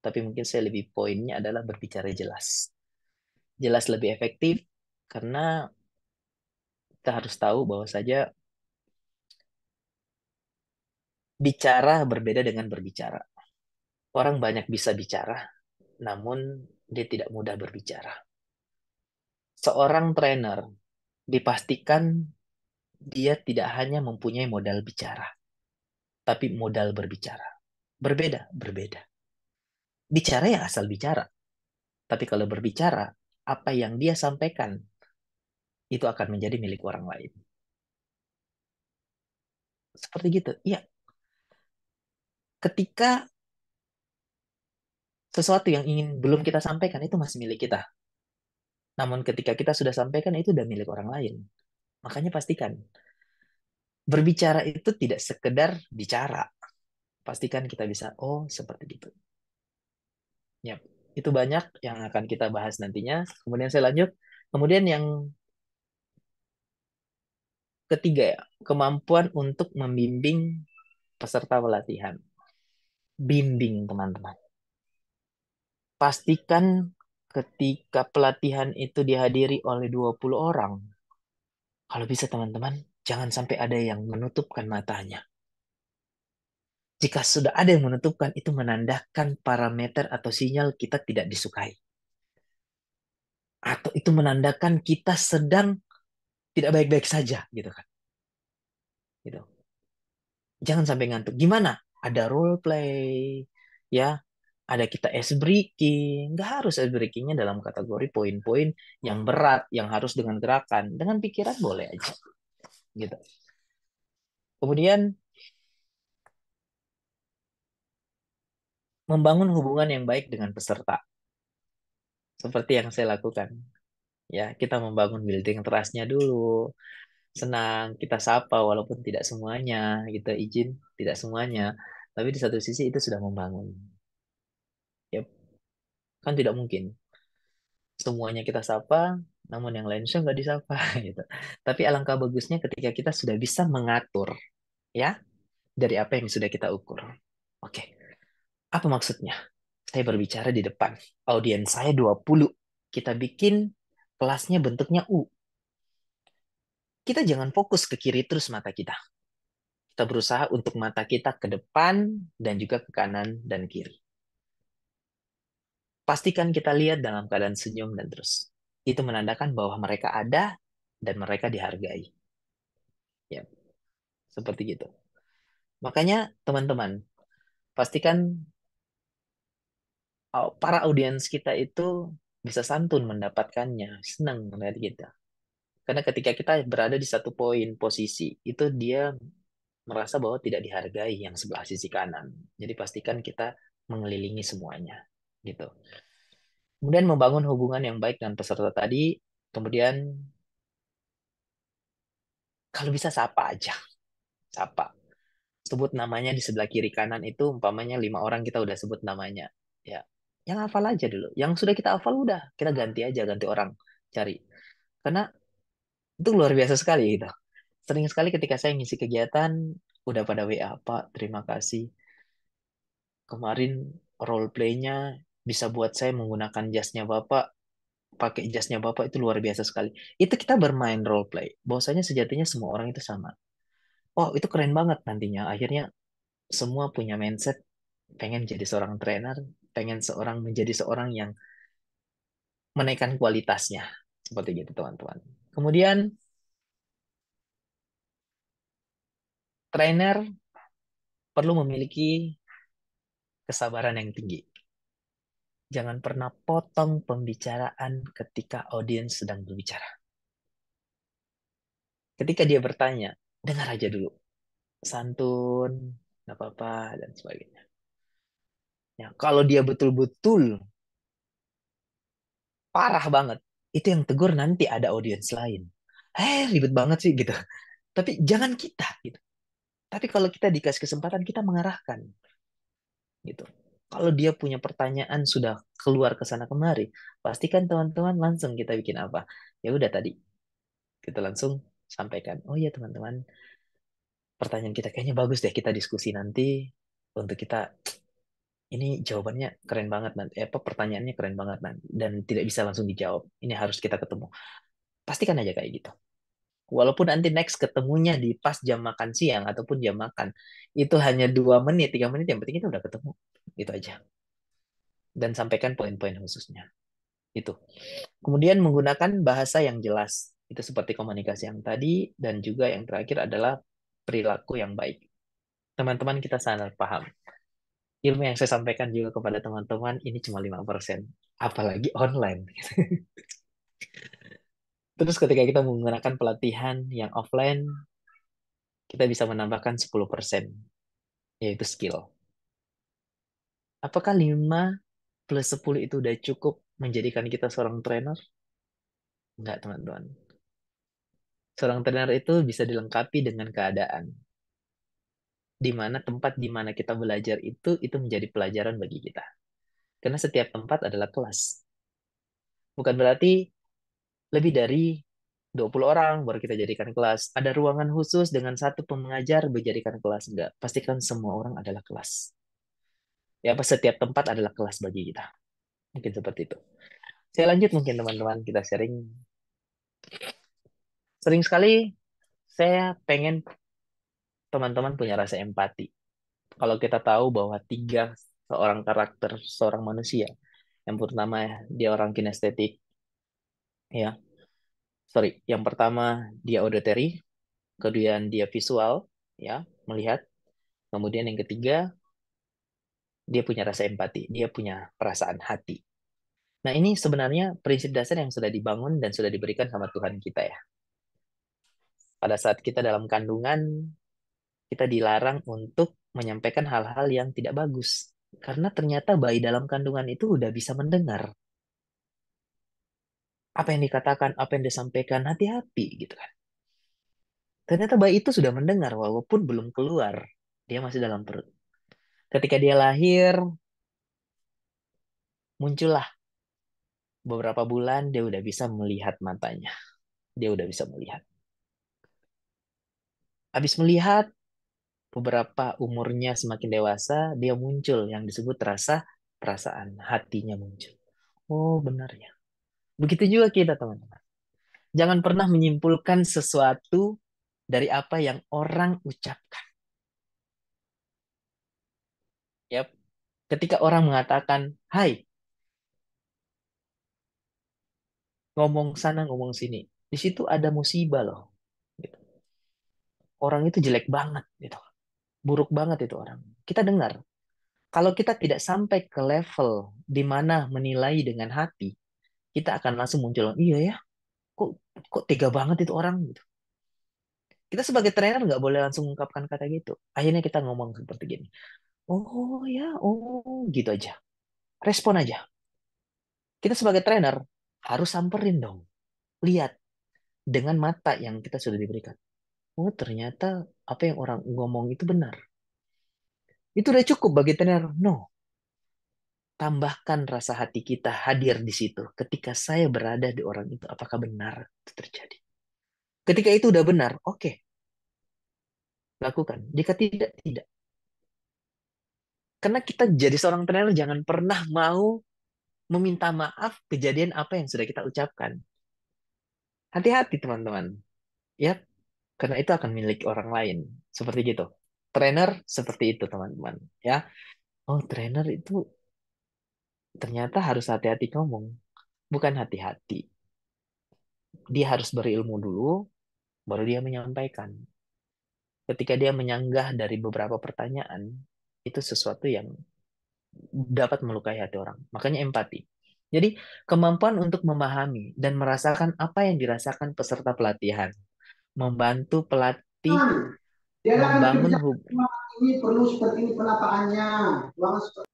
tapi mungkin saya lebih poinnya adalah berbicara jelas. Jelas lebih efektif karena kita harus tahu bahwa saja bicara berbeda dengan berbicara. Orang banyak bisa bicara, namun dia tidak mudah berbicara. Seorang trainer dipastikan dia tidak hanya mempunyai modal bicara, tapi modal berbicara. Berbeda, berbeda. Bicara ya asal bicara. Tapi kalau berbicara, apa yang dia sampaikan itu akan menjadi milik orang lain. Seperti gitu. Iya, ketika sesuatu yang ingin belum kita sampaikan itu masih milik kita. Namun ketika kita sudah sampaikan itu udah milik orang lain. Makanya pastikan berbicara itu tidak sekedar bicara. Pastikan kita bisa, oh seperti itu. Ya, itu banyak yang akan kita bahas nantinya. Kemudian saya lanjut. Kemudian yang ketiga ya, kemampuan untuk membimbing peserta pelatihan. Bimbing teman-teman. Pastikan ketika pelatihan itu dihadiri oleh 20 orang, kalau bisa teman-teman, jangan sampai ada yang menutupkan matanya. Jika sudah ada yang menutupkan, itu menandakan parameter atau sinyal kita tidak disukai. Atau itu menandakan kita sedang tidak baik-baik saja, gitu kan. Gitu. Jangan sampai ngantuk. Gimana? Ada role play, ya. Ada kita ice breaking. Nggak harus ice breakingnya dalam kategori poin-poin yang berat, yang harus dengan gerakan. Dengan pikiran boleh aja. Gitu. Kemudian membangun hubungan yang baik dengan peserta. Seperti yang saya lakukan. Ya, kita membangun building trust-nya dulu. Senang, kita sapa walaupun tidak semuanya, kita izin tidak semuanya. Tapi di satu sisi itu sudah membangun. Ya, kan tidak mungkin semuanya kita sapa, namun yang lain sudah nggak disapa gitu. Tapi alangkah bagusnya ketika kita sudah bisa mengatur ya dari apa yang sudah kita ukur. Oke, apa maksudnya? Saya berbicara di depan. Audiens saya 20. Kita bikin kelasnya bentuknya U. Kita jangan fokus ke kiri terus mata kita. Kita berusaha untuk mata kita ke depan dan juga ke kanan dan kiri. Pastikan kita lihat dalam keadaan senyum dan terus. Itu menandakan bahwa mereka ada dan mereka dihargai. Ya, seperti gitu. Makanya teman-teman, pastikan para audiens kita itu bisa santun mendapatkannya, senang melihat kita. Karena ketika kita berada di satu poin posisi, itu dia merasa bahwa tidak dihargai yang sebelah sisi kanan. Jadi pastikan kita mengelilingi semuanya, gitu. Kemudian membangun hubungan yang baik dengan peserta tadi, kemudian kalau bisa sapa aja, sapa. Sebut namanya di sebelah kiri kanan itu umpamanya 5 orang kita udah sebut namanya. Ya, yang hafal aja dulu. Yang sudah kita hafal udah, kita ganti aja, ganti orang cari. Karena itu luar biasa sekali gitu. Sering sekali ketika saya ngisi kegiatan, udah pada WA, Pak, terima kasih. Kemarin role play-nya bisa buat saya menggunakan jasnya Bapak, pakai jasnya Bapak itu luar biasa sekali. Itu kita bermain role play. Bahwasanya sejatinya semua orang itu sama. Oh, itu keren banget nantinya. Akhirnya semua punya mindset pengen jadi seorang trainer, pengen seorang menjadi seorang yang menaikkan kualitasnya. Seperti gitu, teman-teman. Kemudian, trainer perlu memiliki kesabaran yang tinggi. Jangan pernah potong pembicaraan ketika audiens sedang berbicara. Ketika dia bertanya, dengar aja dulu. Santun, nggak apa-apa, dan sebagainya. Ya, kalau dia betul-betul parah banget, itu yang tegur nanti ada audiens lain. Ribet banget sih gitu. Tapi jangan kita gitu. Tapi kalau kita dikasih kesempatan, kita mengarahkan gitu. Kalau dia punya pertanyaan sudah keluar ke sana kemari, pastikan teman-teman langsung kita bikin apa? Ya udah tadi kita langsung sampaikan. Oh iya teman-teman, pertanyaan kita kayaknya bagus deh, kita diskusi nanti untuk kita ini jawabannya keren banget nanti. Apa pertanyaannya keren banget nanti dan tidak bisa langsung dijawab. Ini harus kita ketemu. Pastikan aja kayak gitu. Walaupun nanti next ketemunya di pas jam makan siang ataupun jam makan, itu hanya 2 menit, 3 menit, yang penting kita udah ketemu. Itu aja. Dan sampaikan poin-poin khususnya. Itu. Kemudian menggunakan bahasa yang jelas. Itu seperti komunikasi yang tadi, dan juga yang terakhir adalah perilaku yang baik. Teman-teman kita sangat paham. Ilmu yang saya sampaikan juga kepada teman-teman, ini cuma 5%. Apalagi online. Terus ketika kita menggunakan pelatihan yang offline, kita bisa menambahkan 10%, yaitu skill. Apakah 5 plus 10 itu udah cukup menjadikan kita seorang trainer? Enggak, teman-teman. Seorang trainer itu bisa dilengkapi dengan keadaan. Di mana tempat di mana kita belajar itu menjadi pelajaran bagi kita. Karena setiap tempat adalah kelas. Bukan berarti lebih dari 20 orang baru kita jadikan kelas. Ada ruangan khusus dengan satu pengajar dijadikan kelas. Enggak. Pastikan semua orang adalah kelas. Ya, apa setiap tempat adalah kelas bagi kita. Mungkin seperti itu. Saya lanjut mungkin teman-teman kita sharing. Sering sekali saya pengen teman-teman punya rasa empati. Kalau kita tahu bahwa 3 seorang karakter seorang manusia, yang pertama dia orang kinestetik, ya, sorry, yang pertama dia auditory, kemudian dia visual, ya, melihat, kemudian yang ketiga dia punya rasa empati, dia punya perasaan hati. Nah ini sebenarnya prinsip dasar yang sudah dibangun dan sudah diberikan sama Tuhan kita ya. Pada saat kita dalam kandungan, kita dilarang untuk menyampaikan hal-hal yang tidak bagus. Karena ternyata bayi dalam kandungan itu udah bisa mendengar apa yang dikatakan, apa yang disampaikan, hati-hati gitu kan. Ternyata bayi itu sudah mendengar walaupun belum keluar. Dia masih dalam perut. Ketika dia lahir, muncullah beberapa bulan dia udah bisa melihat matanya. Dia udah bisa melihat. Habis melihat, beberapa umurnya semakin dewasa, dia muncul yang disebut rasa perasaan. Hatinya muncul. Oh, benar ya. Begitu juga kita, teman-teman. Jangan pernah menyimpulkan sesuatu dari apa yang orang ucapkan. Ya, ketika orang mengatakan, "Hai, ngomong sana, ngomong sini." Di situ ada musibah loh. Gitu. Orang itu jelek banget, gitu. Buruk banget itu orang. Kita dengar. Kalau kita tidak sampai ke level di mana menilai dengan hati, kita akan langsung muncul, iya ya, kok kok tega banget itu orang gitu. Kita sebagai trainer nggak boleh langsung mengungkapkan kata gitu. Akhirnya kita ngomong seperti gini. Oh ya, oh gitu aja. Respon aja. Kita sebagai trainer harus samperin dong. Lihat dengan mata yang kita sudah diberikan. Oh ternyata apa yang orang ngomong itu benar. Itu udah cukup bagi trainer. No, tambahkan rasa hati kita hadir di situ. Ketika saya berada di orang itu, apakah benar itu terjadi? Ketika itu udah benar, oke, lakukan. Jika tidak, tidak. Karena kita jadi seorang trainer jangan pernah mau meminta maaf kejadian apa yang sudah kita ucapkan. Hati-hati teman-teman. Ya, karena itu akan milik orang lain. Seperti gitu. Trainer seperti itu teman-teman. Ya, oh trainer itu ternyata harus hati-hati ngomong. Bukan hati-hati. Dia harus berilmu dulu, baru dia menyampaikan. Ketika dia menyanggah dari beberapa pertanyaan, itu sesuatu yang dapat melukai hati orang. Makanya empati. Jadi kemampuan untuk memahami dan merasakan apa yang dirasakan peserta pelatihan, membantu pelatih Dia akan membangun kerja hubungan. ini perlu seperti ini penampakannya. Uang seperti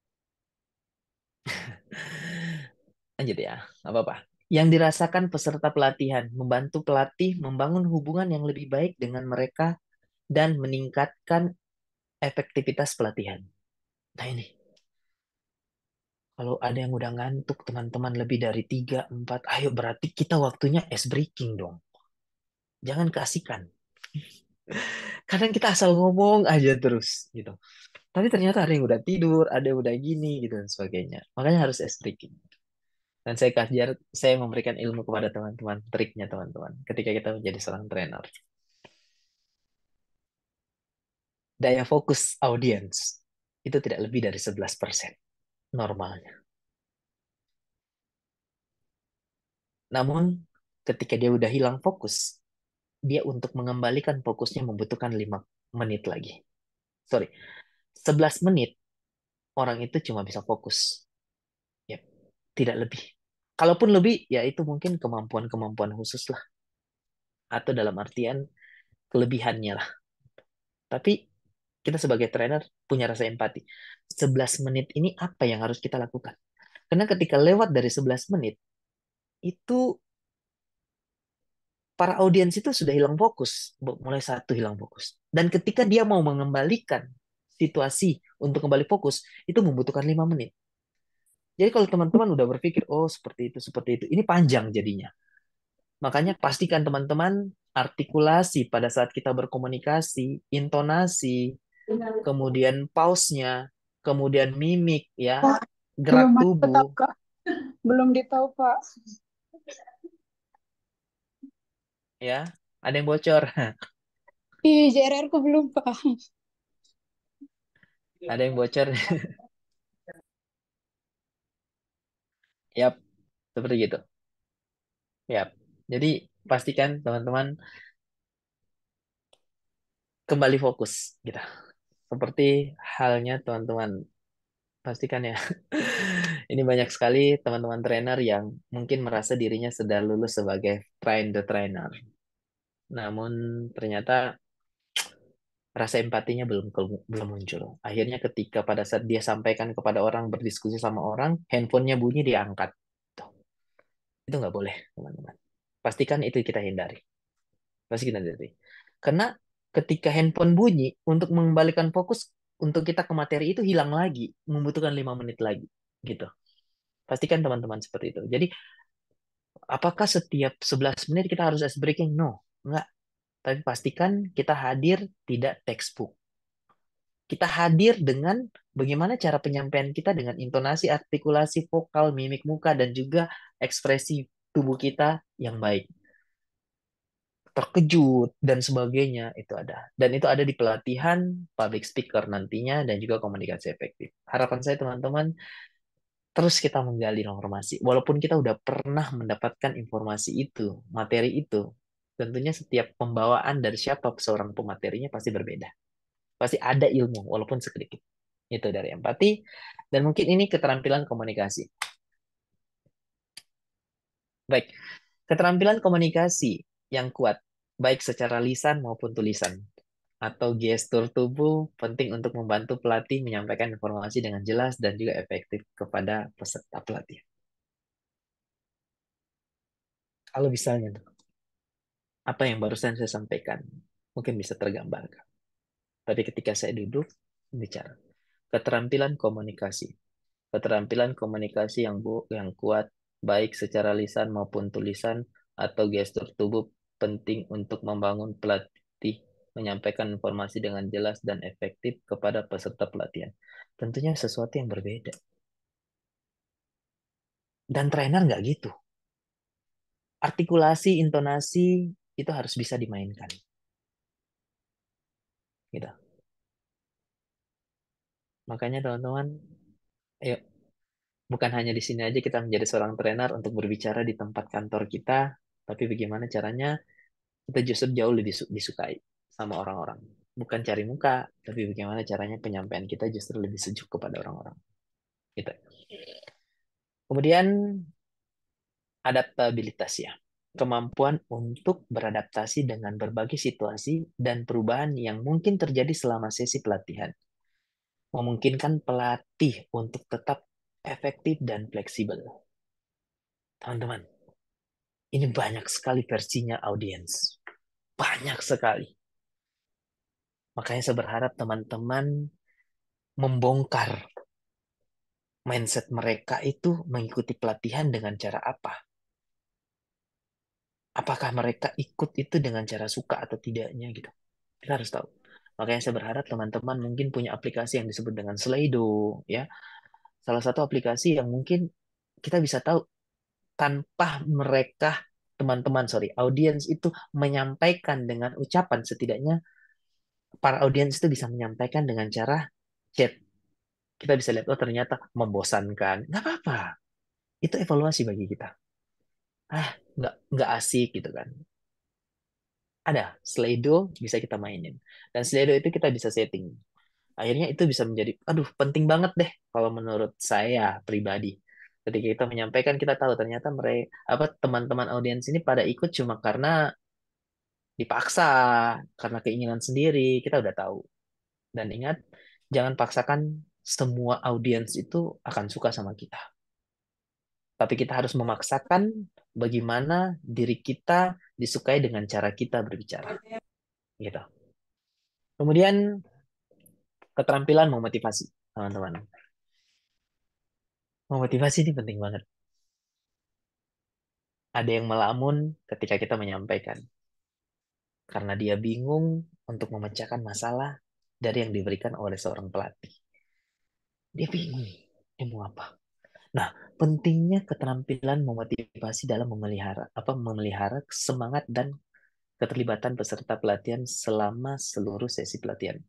Lanjut ya, nggak apa-apa. Yang dirasakan peserta pelatihan, membantu pelatih membangun hubungan yang lebih baik dengan mereka dan meningkatkan efektivitas pelatihan. Nah ini, kalau ada yang udah ngantuk teman-teman lebih dari 3, 4, ayo berarti kita waktunya ice breaking dong. Jangan keasikan. Kadang kita asal ngomong aja terus gitu. Tapi ternyata ada yang udah tidur, ada yang udah gini gitu dan sebagainya. Makanya harus ice breaking. Dan saya memberikan ilmu kepada teman-teman, triknya teman-teman. Ketika kita menjadi seorang trainer. Daya fokus audiens itu tidak lebih dari 11% normalnya. Namun ketika dia udah hilang fokus, dia untuk mengembalikan fokusnya membutuhkan 5 menit lagi. Sorry, 11 menit orang itu cuma bisa fokus. Ya, tidak lebih. Kalaupun lebih, ya itu mungkin kemampuan-kemampuan khusus lah. Atau dalam artian kelebihannya lah. Tapi kita sebagai trainer punya rasa empati. 11 menit ini apa yang harus kita lakukan? Karena ketika lewat dari 11 menit, itu para audiens itu sudah hilang fokus. Mulai satu hilang fokus. Dan ketika dia mau mengembalikan situasi untuk kembali fokus, itu membutuhkan 5 menit. Jadi kalau teman-teman udah berpikir, oh seperti itu, ini panjang jadinya. Makanya pastikan teman-teman artikulasi pada saat kita berkomunikasi, intonasi, kemudian pause-nya, kemudian mimik, ya, Wah, gerak belum ada tahu, tubuh, Kak. Belum ditahu, Pak. ya. Ada yang bocor, Ih, JRR ku belum, Pak. ada yang bocor. Yap, seperti gitu. Yap. Jadi pastikan teman-teman kembali fokus gitu. Seperti halnya teman-teman pastikan ya. Ini banyak sekali teman-teman trainer yang mungkin merasa dirinya sudah lulus sebagai train the trainer. Namun ternyata rasa empatinya belum muncul. Akhirnya ketika pada saat dia sampaikan kepada orang, berdiskusi sama orang, handphonenya bunyi diangkat. Tuh. Itu nggak boleh, teman-teman. Pastikan itu kita hindari. Pasti kita hindari. Karena ketika handphone bunyi, untuk mengembalikan fokus untuk kita ke materi itu hilang lagi, membutuhkan 5 menit lagi. Gitu. Pastikan teman-teman seperti itu. Jadi, apakah setiap 11 menit kita harus ice breaking? No, enggak. Tapi pastikan kita hadir tidak textbook. Kita hadir dengan bagaimana cara penyampaian kita dengan intonasi, artikulasi, vokal, mimik muka, dan juga ekspresi tubuh kita yang baik. Terkejut, dan sebagainya, itu ada. Dan itu ada di pelatihan public speaker nantinya, dan juga komunikasi efektif. Harapan saya teman-teman, terus kita menggali informasi. Walaupun kita udah pernah mendapatkan informasi itu, materi itu, tentunya setiap pembawaan dari siapa seorang pematerinya pasti berbeda. Pasti ada ilmu, walaupun sedikit. Itu dari empati. Dan mungkin ini keterampilan komunikasi. Baik, keterampilan komunikasi yang kuat, baik secara lisan maupun tulisan, atau gestur tubuh penting untuk membantu pelatih menyampaikan informasi dengan jelas dan juga efektif kepada peserta pelatihan. Kalau misalnya tuh, apa yang barusan saya sampaikan mungkin bisa tergambarkan. Tapi ketika saya duduk bicara, keterampilan komunikasi, keterampilan komunikasi yang kuat, baik secara lisan maupun tulisan atau gestur tubuh penting untuk membangun pelatih menyampaikan informasi dengan jelas dan efektif kepada peserta pelatihan. Tentunya sesuatu yang berbeda. Dan trainer nggak gitu. Artikulasi, intonasi itu harus bisa dimainkan. Gitu. Makanya teman-teman, ayo bukan hanya di sini aja kita menjadi seorang trainer untuk berbicara di tempat kantor kita, tapi bagaimana caranya kita justru jauh lebih disukai sama orang-orang. Bukan cari muka, tapi bagaimana caranya penyampaian kita justru lebih sejuk kepada orang-orang. Gitu. Kemudian adaptabilitas ya. Kemampuan untuk beradaptasi dengan berbagai situasi dan perubahan yang mungkin terjadi selama sesi pelatihan. Memungkinkan pelatih untuk tetap efektif dan fleksibel. Teman-teman, ini banyak sekali versinya audiens. Banyak sekali. Makanya saya berharap teman-teman membongkar mindset mereka itu mengikuti pelatihan dengan cara apa. Apakah mereka ikut itu dengan cara suka atau tidaknya gitu. Kita harus tahu. Makanya saya berharap teman-teman mungkin punya aplikasi yang disebut dengan Slido, ya. Salah satu aplikasi yang mungkin kita bisa tahu tanpa mereka, teman-teman, audiens itu menyampaikan dengan ucapan, setidaknya para audiens itu bisa menyampaikan dengan cara chat. Kita bisa lihat, oh ternyata membosankan. Nggak apa-apa. Itu evaluasi bagi kita. Nggak asik gitu kan. Ada, Slido bisa kita mainin. Dan Slido itu kita bisa setting. Akhirnya itu bisa menjadi, aduh penting banget deh kalau menurut saya pribadi. Ketika kita menyampaikan, kita tahu ternyata mereka, teman-teman audiens ini pada ikut cuma karena dipaksa, karena keinginan sendiri, kita udah tahu. Dan ingat, jangan paksakan semua audiens itu akan suka sama kita. Tapi kita harus memaksakan bagaimana diri kita disukai dengan cara kita berbicara. Gitu. Kemudian keterampilan memotivasi, teman-teman. Memotivasi ini penting banget. Ada yang melamun ketika kita menyampaikan. Karena dia bingung untuk memecahkan masalah dari yang diberikan oleh seorang pelatih. Dia bingung. Dia mau apa? Nah, pentingnya keterampilan memotivasi dalam memelihara semangat dan keterlibatan peserta pelatihan selama seluruh sesi pelatihan.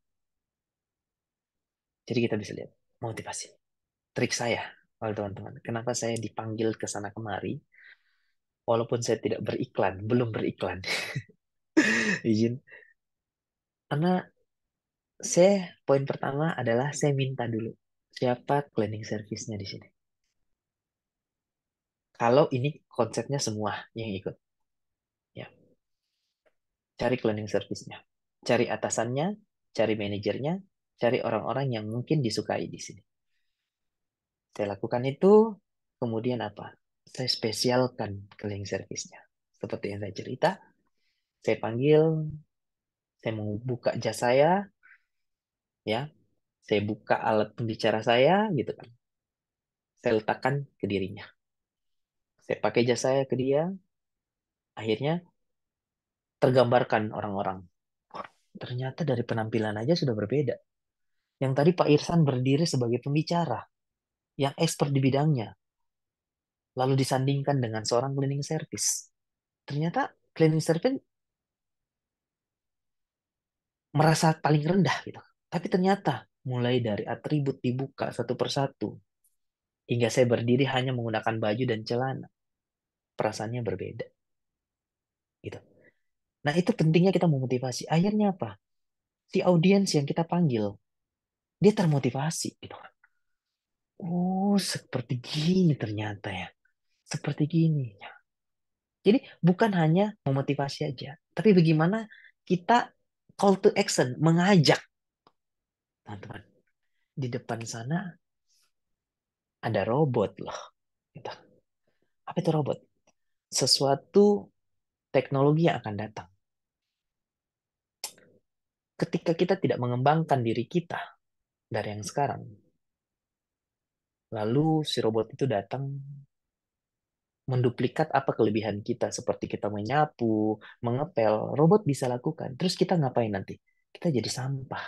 Jadi kita bisa lihat motivasi. Trik saya, oleh teman-teman, kenapa saya dipanggil ke sana kemari, walaupun saya tidak beriklan, belum beriklan, izin. Karena poin pertama adalah saya minta dulu siapa cleaning service-nya di sini. Kalau ini konsepnya semua yang ikut, ya, cari cleaning service-nya, cari atasannya, cari manajernya, cari orang-orang yang mungkin disukai di sini. Saya lakukan itu, kemudian apa? Saya spesialkan cleaning service-nya. Seperti yang saya cerita, saya panggil, saya mau buka jas saya, ya, saya buka alat pembicara saya, gitu kan. Saya letakkan ke dirinya. Saya pakai jas saya ke dia, akhirnya tergambarkan orang-orang. Ternyata dari penampilan aja sudah berbeda. Yang tadi Pak Irsan berdiri sebagai pembicara, yang expert di bidangnya, lalu disandingkan dengan seorang cleaning service. Ternyata cleaning service merasa paling rendah gitu. Tapi ternyata mulai dari atribut dibuka satu persatu, hingga saya berdiri hanya menggunakan baju dan celana, perasaannya berbeda. Gitu. Nah itu pentingnya kita memotivasi. Akhirnya apa? Si audiens yang kita panggil, dia termotivasi gitu. Oh, seperti gini ternyata ya. Seperti gini. Jadi bukan hanya memotivasi aja, tapi bagaimana kita call to action, mengajak teman-teman. Di depan sana ada robot loh. Gitu. Apa itu robot? Sesuatu teknologi yang akan datang. Ketika kita tidak mengembangkan diri kita dari yang sekarang, lalu si robot itu datang menduplikat apa kelebihan kita, seperti kita menyapu, mengepel, robot bisa lakukan. Terus kita ngapain nanti? Kita jadi sampah.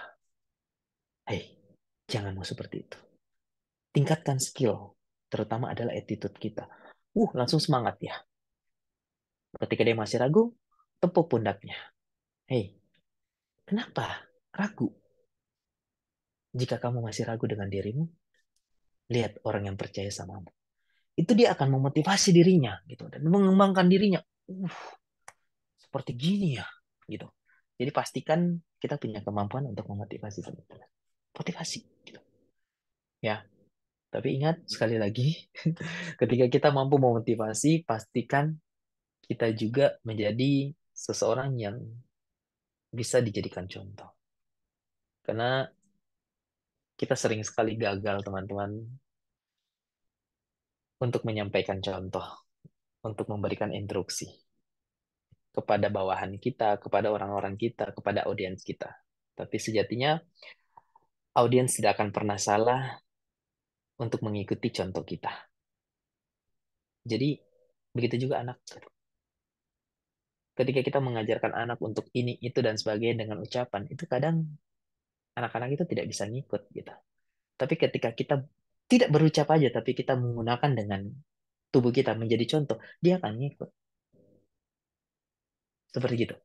Hei, jangan mau seperti itu. Tingkatkan skill, terutama adalah attitude kita. Langsung semangat ya. Ketika dia masih ragu, tepuk pundaknya. Hei, kenapa ragu? Jika kamu masih ragu dengan dirimu, lihat orang yang percaya samamu. Itu dia akan memotivasi dirinya gitu dan mengembangkan dirinya. Seperti gini ya, gitu. Jadi pastikan kita punya kemampuan untuk memotivasi teman-teman. Motivasi, gitu. Ya. Tapi ingat sekali lagi, ketika kita mampu memotivasi, pastikan kita juga menjadi seseorang yang bisa dijadikan contoh. Karena kita sering sekali gagal, teman-teman, untuk menyampaikan contoh, untuk memberikan instruksi kepada bawahan kita, kepada orang-orang kita, kepada audiens kita. Tapi sejatinya, audiens tidak akan pernah salah untuk mengikuti contoh kita. Jadi, begitu juga anak. Ketika kita mengajarkan anak untuk ini, itu, dan sebagainya dengan ucapan, itu kadang anak-anak itu tidak bisa ngikut gitu. Tapi ketika kita tidak berucap aja, tapi kita menggunakan dengan tubuh kita menjadi contoh, dia akan ngikut. Seperti gitu.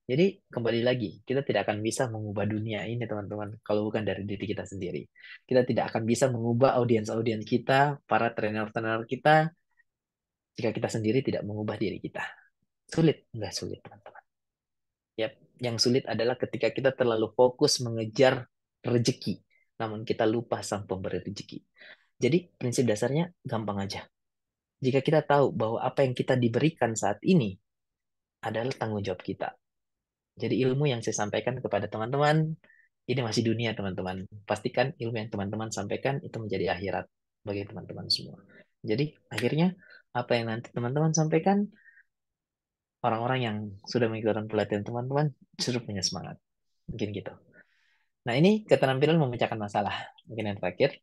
Jadi kembali lagi, kita tidak akan bisa mengubah dunia ini teman-teman, kalau bukan dari diri kita sendiri. Kita tidak akan bisa mengubah audiens-audiens kita, para trainer-trainer kita, jika kita sendiri tidak mengubah diri kita. Sulit? Enggak sulit teman-teman. Yap. Yang sulit adalah ketika kita terlalu fokus mengejar rezeki, namun kita lupa sang pemberi rezeki. Jadi prinsip dasarnya gampang aja. Jika kita tahu bahwa apa yang kita diberikan saat ini adalah tanggung jawab kita. Jadi ilmu yang saya sampaikan kepada teman-teman, ini masih dunia teman-teman. Pastikan ilmu yang teman-teman sampaikan itu menjadi akhirat bagi teman-teman semua. Jadi akhirnya apa yang nanti teman-teman sampaikan, orang-orang yang sudah mengikuti pelatihan teman-teman sudah punya semangat. Mungkin gitu. Nah ini keterampilan memecahkan masalah. Mungkin yang terakhir,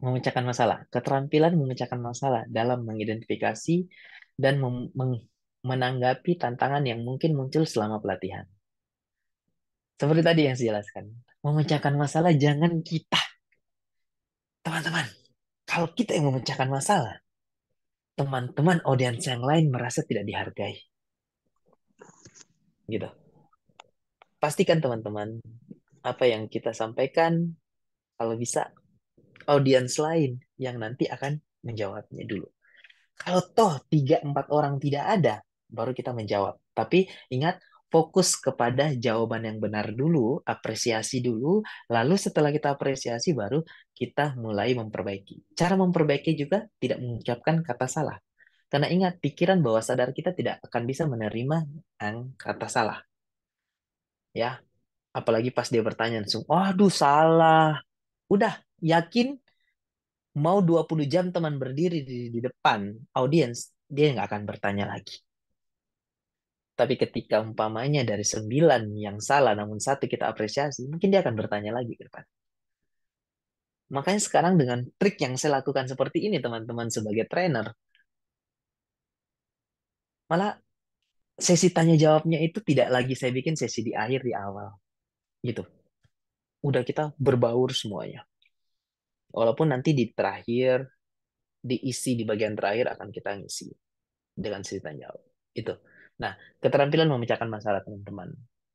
memecahkan masalah. Keterampilan memecahkan masalah dalam mengidentifikasi dan menanggapi tantangan yang mungkin muncul selama pelatihan. Seperti tadi yang saya jelaskan, memecahkan masalah jangan kita, teman-teman. Kalau kita yang memecahkan masalah, teman-teman audiens yang lain merasa tidak dihargai. Gitu. Pastikan teman-teman, apa yang kita sampaikan, kalau bisa audiens lain yang nanti akan menjawabnya dulu. Kalau toh 3-4 orang tidak ada, baru kita menjawab. Tapi ingat, fokus kepada jawaban yang benar dulu, apresiasi dulu, lalu setelah kita apresiasi, baru kita mulai memperbaiki. Cara memperbaiki juga tidak mengucapkan kata salah. Karena ingat, pikiran bawah sadar kita tidak akan bisa menerima kata salah. Ya, apalagi pas dia bertanya langsung, waduh salah. Udah, yakin mau 20 jam teman berdiri di depan audiens, dia nggak akan bertanya lagi. Tapi ketika umpamanya dari 9 yang salah, namun satu kita apresiasi, mungkin dia akan bertanya lagi ke depan. Makanya sekarang dengan trik yang saya lakukan seperti ini, teman-teman sebagai trainer, malah sesi tanya jawabnya itu tidak lagi saya bikin sesi di akhir, di awal. Gitu. Udah kita berbaur semuanya. Walaupun nanti di terakhir, diisi di bagian terakhir akan kita ngisi dengan sesi tanya jawab. Itu. Nah, keterampilan memecahkan masalah teman-teman.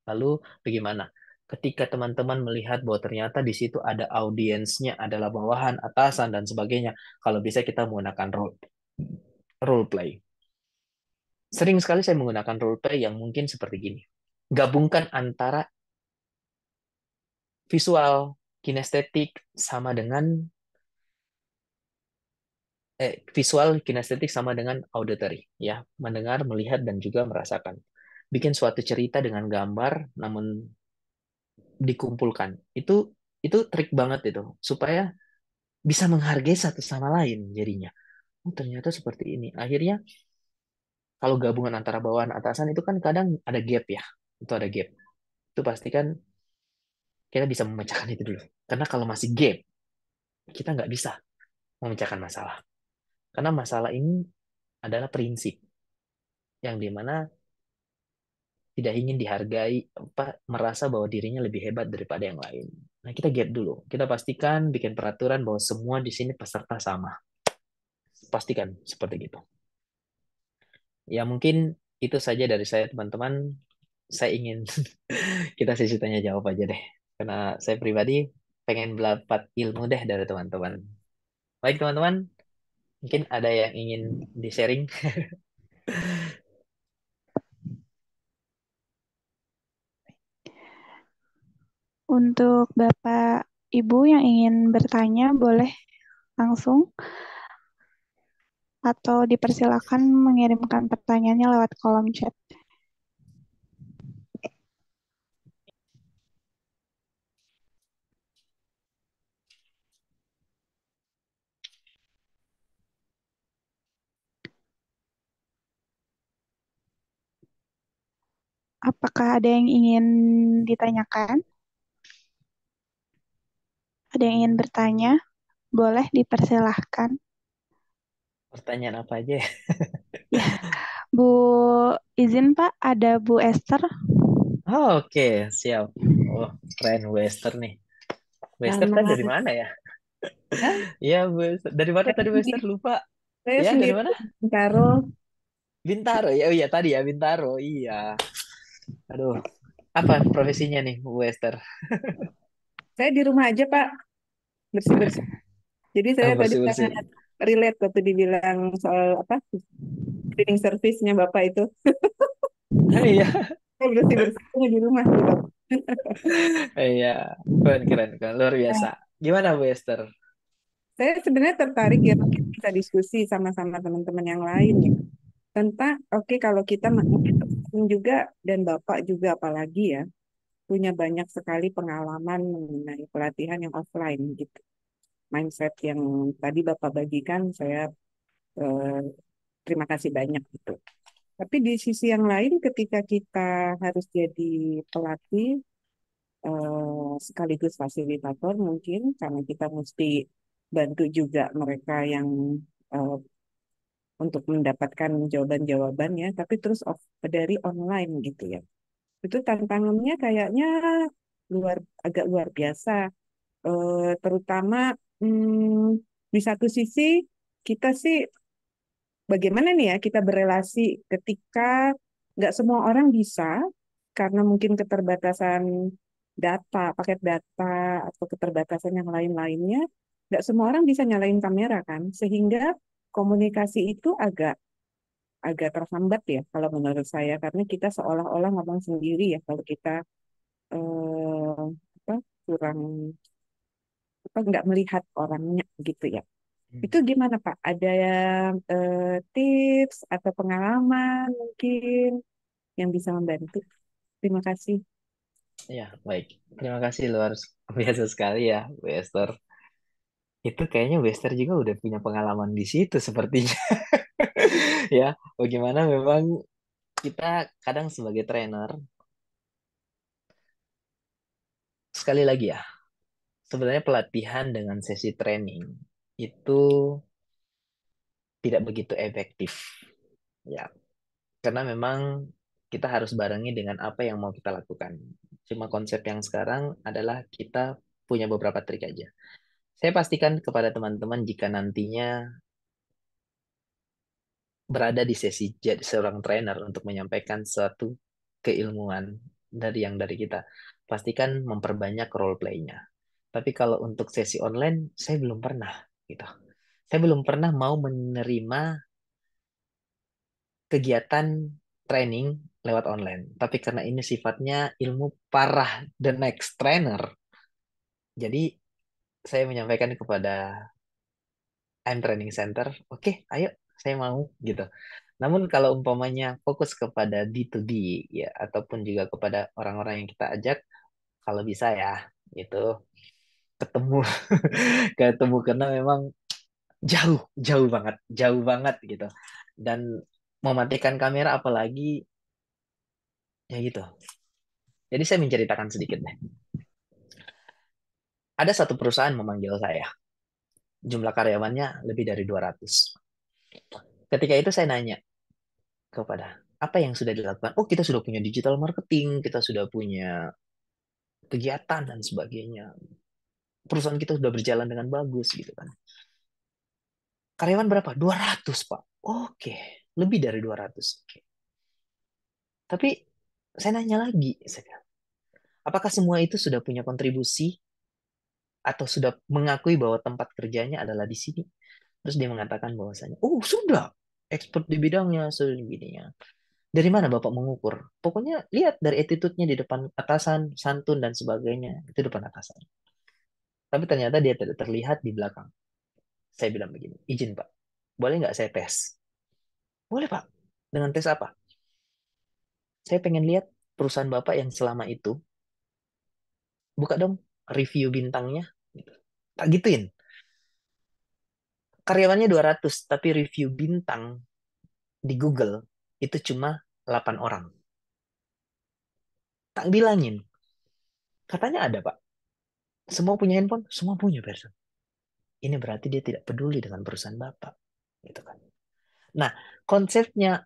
Lalu bagaimana? Ketika teman-teman melihat bahwa ternyata di situ ada audiensnya, adalah bawahan, atasan, dan sebagainya, kalau bisa kita menggunakan role play. Sering sekali saya menggunakan role play yang mungkin seperti gini. Gabungkan antara visual, kinestetik, sama dengan visual, kinestetik sama dengan auditory, ya, mendengar, melihat, dan juga merasakan. Bikin suatu cerita dengan gambar, namun dikumpulkan. Itu trik banget itu, supaya bisa menghargai satu sama lain jadinya. Oh, ternyata seperti ini. Akhirnya kalau gabungan antara bawahan atasan itu kan kadang ada gap ya. Itu ada gap. Itu pastikan kita bisa memecahkan itu dulu. Karena kalau masih gap, kita nggak bisa memecahkan masalah. Karena masalah ini adalah prinsip yang dimana tidak ingin dihargai, merasa bahwa dirinya lebih hebat daripada yang lain. Nah, kita gap dulu. Kita pastikan bikin peraturan bahwa semua di sini peserta sama. Pastikan seperti itu. Ya, mungkin itu saja dari saya, teman-teman. Saya ingin kita sesi tanya jawab aja deh. Karena saya pribadi pengen dapat ilmu deh dari teman-teman. Baik, teman-teman. Mungkin ada yang ingin di-sharing. Untuk Bapak Ibu yang ingin bertanya, boleh langsung atau dipersilakan mengirimkan pertanyaannya lewat kolom chat. Apakah ada yang ingin ditanyakan? Ada yang ingin bertanya? Boleh dipersilahkan. Pertanyaan apa aja ya? Ya, Bu, izin Pak, ada Bu Esther. Oh, oke, siap. Oh, keren Wester nih. Wester tadi dari Selamat. mana ya? Hah? Iya, Wester. Dari mana Saya tadi Wester? sendiri, Lupa. saya Ya, dari sendiri mana? Bintaro. Bintaro. Ya, oh iya tadi ya Bintaro. Iya. Aduh, apa profesinya nih, Bu Wester? Saya di rumah aja, Pak, bersih-bersih. Jadi saya Oh, tadi bersih-bersih. sangat relate waktu dibilang soal apa cleaning service-nya Bapak itu. Iya, Saya bersih-bersih di rumah gitu. iya. Keren, keren, keren. Luar biasa. Nah, Gimana, Bu Wester? saya sebenarnya tertarik ya mungkin bisa diskusi sama-sama teman-teman yang lain ya. Tentang, oke kalau kita mungkin teman juga dan Bapak juga apalagi ya, punya banyak sekali pengalaman mengenai pelatihan yang offline gitu. Mindset yang tadi Bapak bagikan, saya eh, terima kasih banyak gitu. Tapi di sisi yang lain, ketika kita harus jadi pelatih sekaligus fasilitator mungkin, karena kita mesti bantu juga mereka yang eh, untuk mendapatkan jawaban-jawaban ya, tapi terus dari online gitu ya. Itu tantangannya kayaknya agak luar biasa. Terutama di satu sisi kita sih bagaimana nih ya kita berelasi ketika nggak semua orang bisa karena mungkin keterbatasan data, paket data atau keterbatasan yang lain-lainnya, nggak semua orang bisa nyalain kamera kan, sehingga komunikasi itu agak agak terhambat ya kalau menurut saya karena kita seolah-olah ngomong sendiri ya kalau kita eh, apa kurang apa nggak melihat orangnya gitu ya. Itu gimana Pak? Ada tips atau pengalaman mungkin yang bisa membantu? Terima kasih. Ya, baik. Terima kasih luar biasa sekali ya, Bu Wester. Itu kayaknya Wester juga udah punya pengalaman di situ sepertinya. Ya, bagaimana memang kita kadang sebagai trainer, sekali lagi ya, sebenarnya pelatihan dengan sesi training itu tidak begitu efektif. Ya, karena memang kita harus barengi dengan apa yang mau kita lakukan. Cuma konsep yang sekarang adalah kita punya beberapa trik aja. Saya pastikan kepada teman-teman jika nantinya berada di sesi jadi seorang trainer untuk menyampaikan suatu keilmuan dari kita, pastikan memperbanyak role play-nya. Tapi kalau untuk sesi online, saya belum pernah gitu. Saya belum pernah mau menerima kegiatan training lewat online. Tapi karena ini sifatnya ilmu parah the next trainer, jadi saya menyampaikan kepada I'm Training Center, oke, ayo, saya mau gitu. Namun kalau umpamanya fokus kepada B2B ya ataupun juga kepada orang-orang yang kita ajak, kalau bisa ya itu ketemu ketemu karena memang jauh jauh banget gitu. Dan mematikan kamera apalagi ya gitu. Jadi saya menceritakan sedikit deh. Ada satu perusahaan memanggil saya. Jumlah karyawannya lebih dari 200. Ketika itu saya nanya kepada apa yang sudah dilakukan. Oh, kita sudah punya digital marketing, kita sudah punya kegiatan dan sebagainya. Perusahaan kita sudah berjalan dengan bagus gitu kan. Karyawan berapa? 200, Pak. Oke, lebih dari 200. Oke. Tapi saya nanya lagi, apakah semua itu sudah punya kontribusi atau sudah mengakui bahwa tempat kerjanya adalah di sini? Terus dia mengatakan bahwasanya, oh sudah, expert di bidangnya, sudah di bidangnya. Dari mana Bapak mengukur? Pokoknya lihat dari attitude-nya di depan atasan, santun dan sebagainya, itu depan atasan. Tapi ternyata dia tidak terlihat di belakang. Saya bilang begini, izin Pak, boleh nggak saya tes? Boleh Pak. Dengan tes apa? Saya pengen lihat perusahaan Bapak yang selama itu, buka dong review bintangnya. Gitu. Tak gituin. Karyawannya 200, tapi review bintang di Google itu cuma 8 orang. Tak bilangin. Katanya ada Pak. Semua punya handphone? Semua punya person. Ini berarti dia tidak peduli dengan perusahaan Bapak. Gitu kan. Nah, konsepnya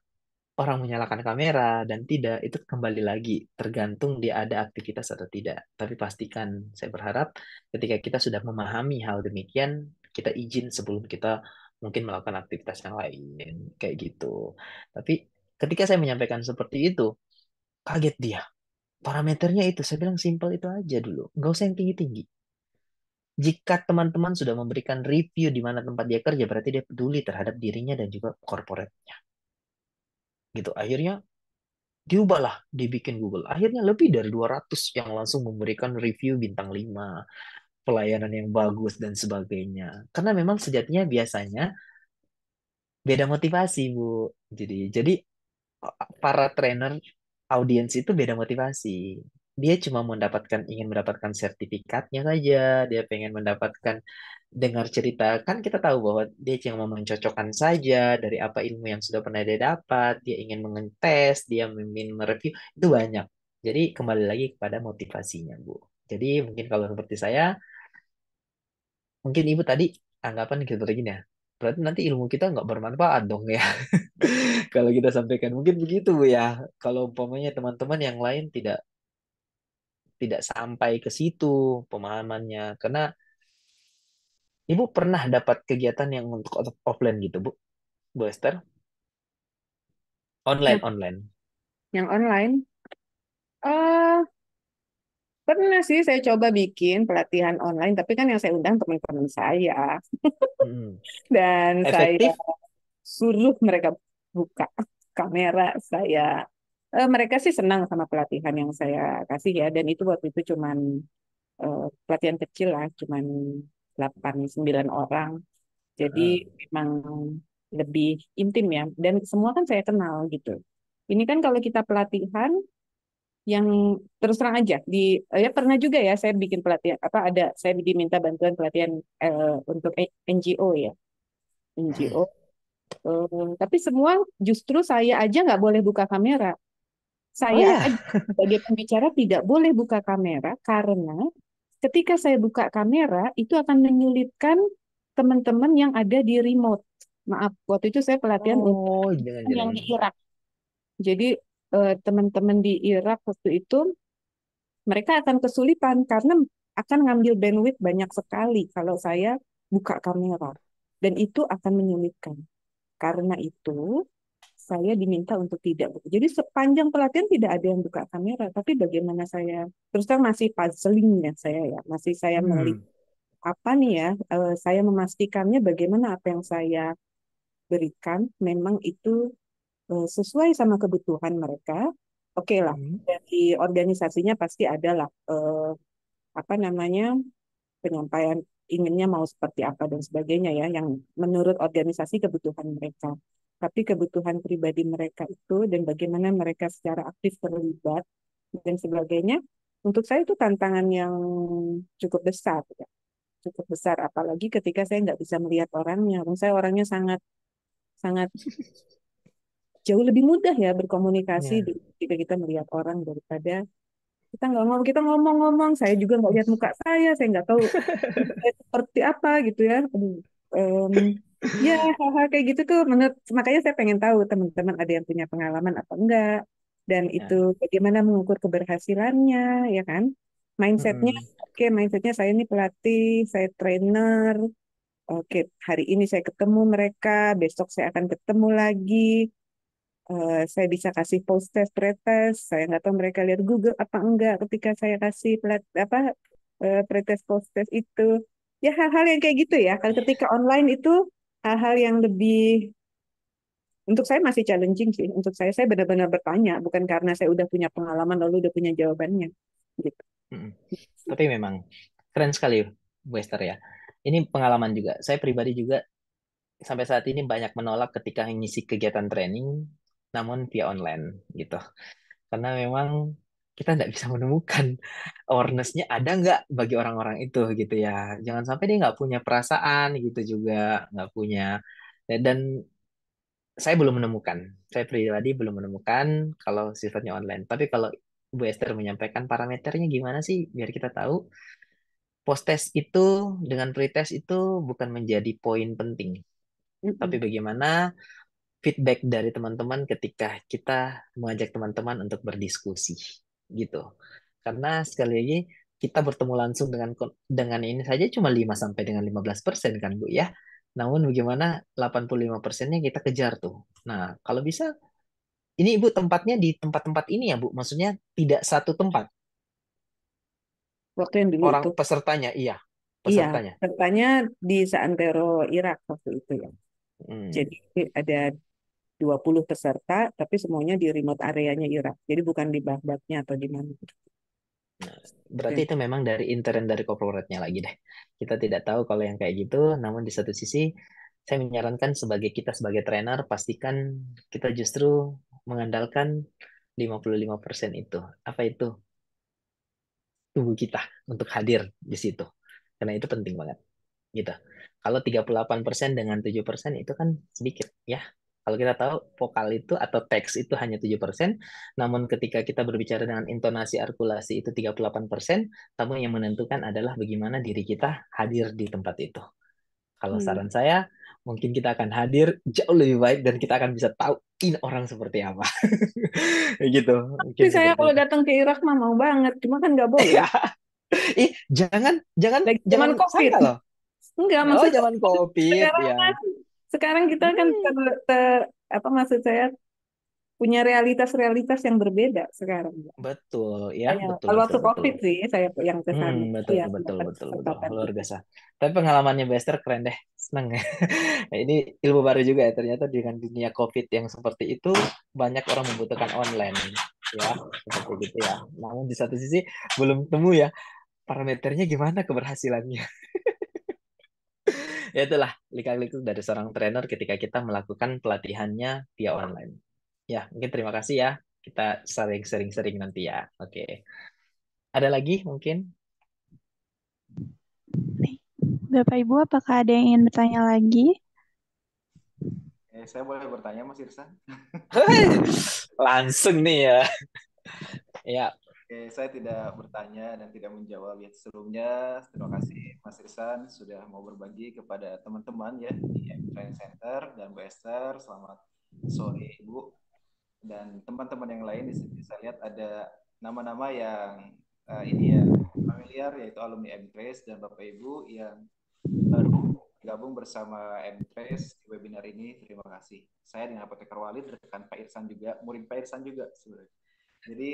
orang menyalakan kamera dan tidak, itu kembali lagi tergantung dia ada aktivitas atau tidak. Tapi pastikan, saya berharap ketika kita sudah memahami hal demikian, kita izin sebelum kita mungkin melakukan aktivitas yang lain. Kayak gitu. Tapi ketika saya menyampaikan seperti itu, kaget dia. Parameternya itu, saya bilang simpel itu aja dulu. Nggak usah yang tinggi-tinggi. Jika teman-teman sudah memberikan review di mana tempat dia kerja, berarti dia peduli terhadap dirinya dan juga corporate-nya. Gitu. Akhirnya diubahlah, dibikin Google. Akhirnya lebih dari 200 yang langsung memberikan review bintang 5, pelayanan yang bagus dan sebagainya. Karena memang sejatinya biasanya beda motivasi, Bu. Jadi para trainer audiens itu beda motivasi. Dia cuma ingin mendapatkan sertifikatnya saja. Dia pengen mendapatkan dengar cerita. Kan kita tahu bahwa dia cuma mencocokkan saja dari apa ilmu yang sudah pernah dia dapat. Dia ingin mengetes, dia ingin mereview. Itu banyak. Jadi kembali lagi kepada motivasinya, Bu. Jadi mungkin kalau seperti saya, mungkin Ibu tadi anggapan gitu gini ya. Berarti nanti ilmu kita nggak bermanfaat dong ya. Kalau kita sampaikan mungkin begitu Bu ya. Kalau umpamanya teman-teman yang lain tidak tidak sampai ke situ pemahamannya. Karena Ibu pernah dapat kegiatan yang untuk offline gitu, Bu Esther? Yang, Online. yang online, eh pernah sih saya coba bikin pelatihan online, tapi kan yang saya undang teman-teman saya Mm-mm. dan saya Efektif? suruh mereka buka kamera saya. Mereka sih senang sama pelatihan yang saya kasih ya, dan itu waktu itu cuman pelatihan kecil lah, cuman 8 9 orang. Jadi Heeh. memang lebih intim ya, dan semua kan saya kenal gitu. Ini kan kalau kita pelatihan yang terus terang aja ya pernah juga ya saya bikin pelatihan apa ada saya diminta bantuan pelatihan untuk NGO ya NGO. Tapi semua justru saya aja nggak boleh buka kamera. Oh Saya ya. aja sebagai pembicara tidak boleh buka kamera karena ketika saya buka kamera itu akan menyulitkan teman-teman yang ada di remote. Maaf, waktu itu saya pelatihan untuk Oh, jangan-jangan yang di ini. Irak. Jadi teman-teman di Irak waktu itu mereka akan kesulitan karena akan ngambil bandwidth banyak sekali kalau saya buka kamera. Dan itu akan menyulitkan. Karena itu, saya diminta untuk tidak buka. Jadi sepanjang pelatihan tidak ada yang buka kamera. Tapi bagaimana saya, terus terang masih puzzling ya saya ya. Masih saya melihat Hmm. apa nih ya, saya memastikannya bagaimana apa yang saya berikan memang itu sesuai sama kebutuhan mereka. Oke lah, Hmm. dari organisasinya pasti ada lah apa namanya penyampaian inginnya mau seperti apa dan sebagainya ya yang menurut organisasi kebutuhan mereka. Tapi kebutuhan pribadi mereka itu dan bagaimana mereka secara aktif terlibat dan sebagainya, untuk saya itu tantangan yang cukup besar ya. Cukup besar apalagi ketika saya nggak bisa melihat orangnya. Dan saya orangnya sangat sangat jauh lebih mudah ya berkomunikasi Ya. ketika kita melihat orang daripada kita ngomong-ngomong, saya juga nggak lihat muka saya nggak tahu saya seperti apa gitu ya. Aduh, em, ya hal-hal kayak gitu tuh menurut makanya saya pengen tahu teman-teman ada yang punya pengalaman apa enggak dan itu Ya. bagaimana mengukur keberhasilannya ya kan. Mindsetnya, Mm-mm. oke mindsetnya saya ini pelatih, saya trainer, oke hari ini saya ketemu mereka, besok saya akan ketemu lagi. Saya bisa kasih post test, pretest. Saya nggak tahu mereka lihat Google apa enggak ketika saya kasih apa pretest post test itu. Ya hal-hal yang kayak gitu ya. Kalau ketika online itu hal-hal yang lebih untuk saya masih challenging sih. Untuk saya benar-benar bertanya, bukan karena saya udah punya pengalaman lalu udah punya jawabannya. Gitu. Mm-mm. Tapi memang keren sekali Bu Esther ya. ini pengalaman juga. Saya pribadi juga sampai saat ini banyak menolak ketika ngisi kegiatan training, namun via online gitu. Karena memang kita nggak bisa menemukan awareness-nya ada nggak bagi orang-orang itu gitu ya. Jangan sampai dia nggak punya perasaan gitu juga, nggak punya. Dan saya belum menemukan, saya pribadi belum menemukan kalau sifatnya online. Tapi kalau Bu Esther menyampaikan parameternya gimana sih biar kita tahu post test itu dengan pretest itu bukan menjadi poin penting, tapi Mm-mm. bagaimana feedback dari teman-teman ketika kita mengajak teman-teman untuk berdiskusi gitu. Karena sekali lagi kita bertemu langsung dengan ini saja cuma 5 sampai dengan 15% kan Bu ya. Namun bagaimana 85%-nya kita kejar tuh. Nah, kalau bisa ini Ibu tempatnya di tempat-tempat ini ya Bu. Maksudnya tidak satu tempat. Waktu yang dulu Orang itu, pesertanya, iya, iya, pesertanya. sertanya di Santero Irak waktu itu ya. Hmm. Jadi ada 20 peserta, tapi semuanya di remote areanya Irak. Jadi bukan di Baghdadnya atau di mana. Berarti itu memang dari intern dari corporate-nya lagi deh. Kita tidak tahu kalau yang kayak gitu, namun di satu sisi saya menyarankan sebagai kita sebagai trainer pastikan kita justru mengandalkan 55% itu. Apa itu? Tubuh kita untuk hadir di situ. Karena itu penting banget gitu. Kalau 38% dengan 7% itu kan sedikit ya. Kalau kita tahu vokal itu atau teks itu hanya 7%, namun ketika kita berbicara dengan intonasi artikulasi itu 38%, namun yang menentukan adalah bagaimana diri kita hadir di tempat itu. Kalau Hmm. saran saya, mungkin kita akan hadir jauh lebih baik dan kita akan bisa tahu ini orang seperti apa. Gitu, mungkin Tapi saya seperti kalau itu. datang ke Irak mah mau banget, cuma kan nggak boleh. Ya, jangan jangan Lagi jangan zaman COVID. sangka loh. Enggak, Oh, maksudnya zaman COVID sekarang ya. kan, sekarang kita kan Hmm. apa maksud saya punya realitas-realitas yang berbeda sekarang. Betul ya, Kayak betul kalau betul waktu betul. COVID sih saya yang ke sana Betul ya betul dapat betul betul. kesempatan Luar itu. biasa. Tapi pengalamannya Bester keren deh. Seneng ya. Nah, ini ilmu baru juga ya ternyata dengan dunia COVID yang seperti itu banyak orang membutuhkan online ya, seperti gitu ya. Namun di satu sisi belum temu ya parameternya gimana keberhasilannya. Ya itulah lika-liku dari seorang trainer ketika kita melakukan pelatihannya via online. Ya, mungkin terima kasih ya. Kita sering-sering nanti ya. Oke. Ada lagi mungkin? Nih, Bapak Ibu, apakah ada yang ingin bertanya lagi? Saya boleh bertanya Mas Irsan? Langsung nih ya. Ya, Oke, saya tidak bertanya dan tidak menjawab ya. Sebelumnya, terima kasih Mas Irsan sudah mau berbagi kepada teman-teman ya di Training Center dan Bu Esther. Selamat sore Ibu dan teman-teman yang lain. Di sini saya lihat ada nama-nama yang ini ya familiar yaitu alumni M-Trace dan Bapak Ibu yang baru gabung bersama M-Trace di webinar ini. Terima kasih. Saya dengan Apoteker Walid, rekan Pak Irsan juga, murid Pak Irsan juga sebenarnya. Jadi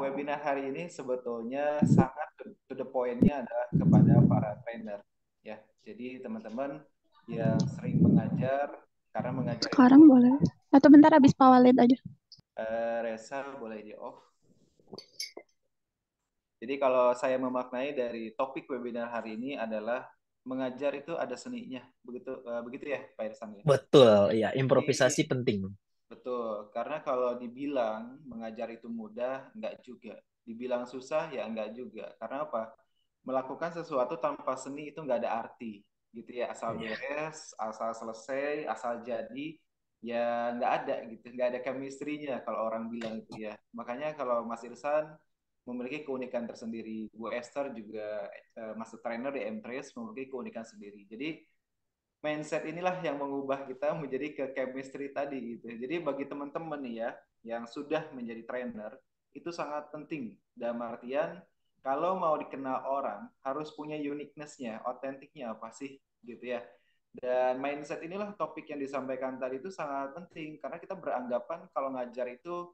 webinar hari ini sebetulnya sangat to the point-nya adalah kepada para trainer ya. Jadi teman-teman yang sering mengajar karena mengajar itu Sekarang boleh. Atau bentar habis Pak Walid aja. Resa boleh di off. Jadi kalau saya memaknai dari topik webinar hari ini adalah mengajar itu ada seninya, begitu ya Pak Irsan ya. betul. Ya, Jadi improvisasi penting. betul, karena kalau dibilang mengajar itu mudah, enggak juga. Dibilang susah, ya enggak juga. Karena apa? Melakukan sesuatu tanpa seni itu enggak ada arti. Gitu ya, asal Ya, beres, asal selesai, asal jadi, ya enggak ada gitu. Enggak ada chemistry-nya kalau orang bilang itu ya. Makanya kalau Mas Irsan memiliki keunikan tersendiri. Bu Esther juga master trainer di M-Trace memiliki keunikan sendiri. Jadi mindset inilah yang mengubah kita menjadi ke chemistry tadi gitu. Jadi bagi teman-teman nih ya yang sudah menjadi trainer itu sangat penting dalam artian kalau mau dikenal orang harus punya uniqueness-nya, otentiknya apa sih gitu ya. Dan mindset inilah topik yang disampaikan tadi itu sangat penting karena kita beranggapan kalau ngajar itu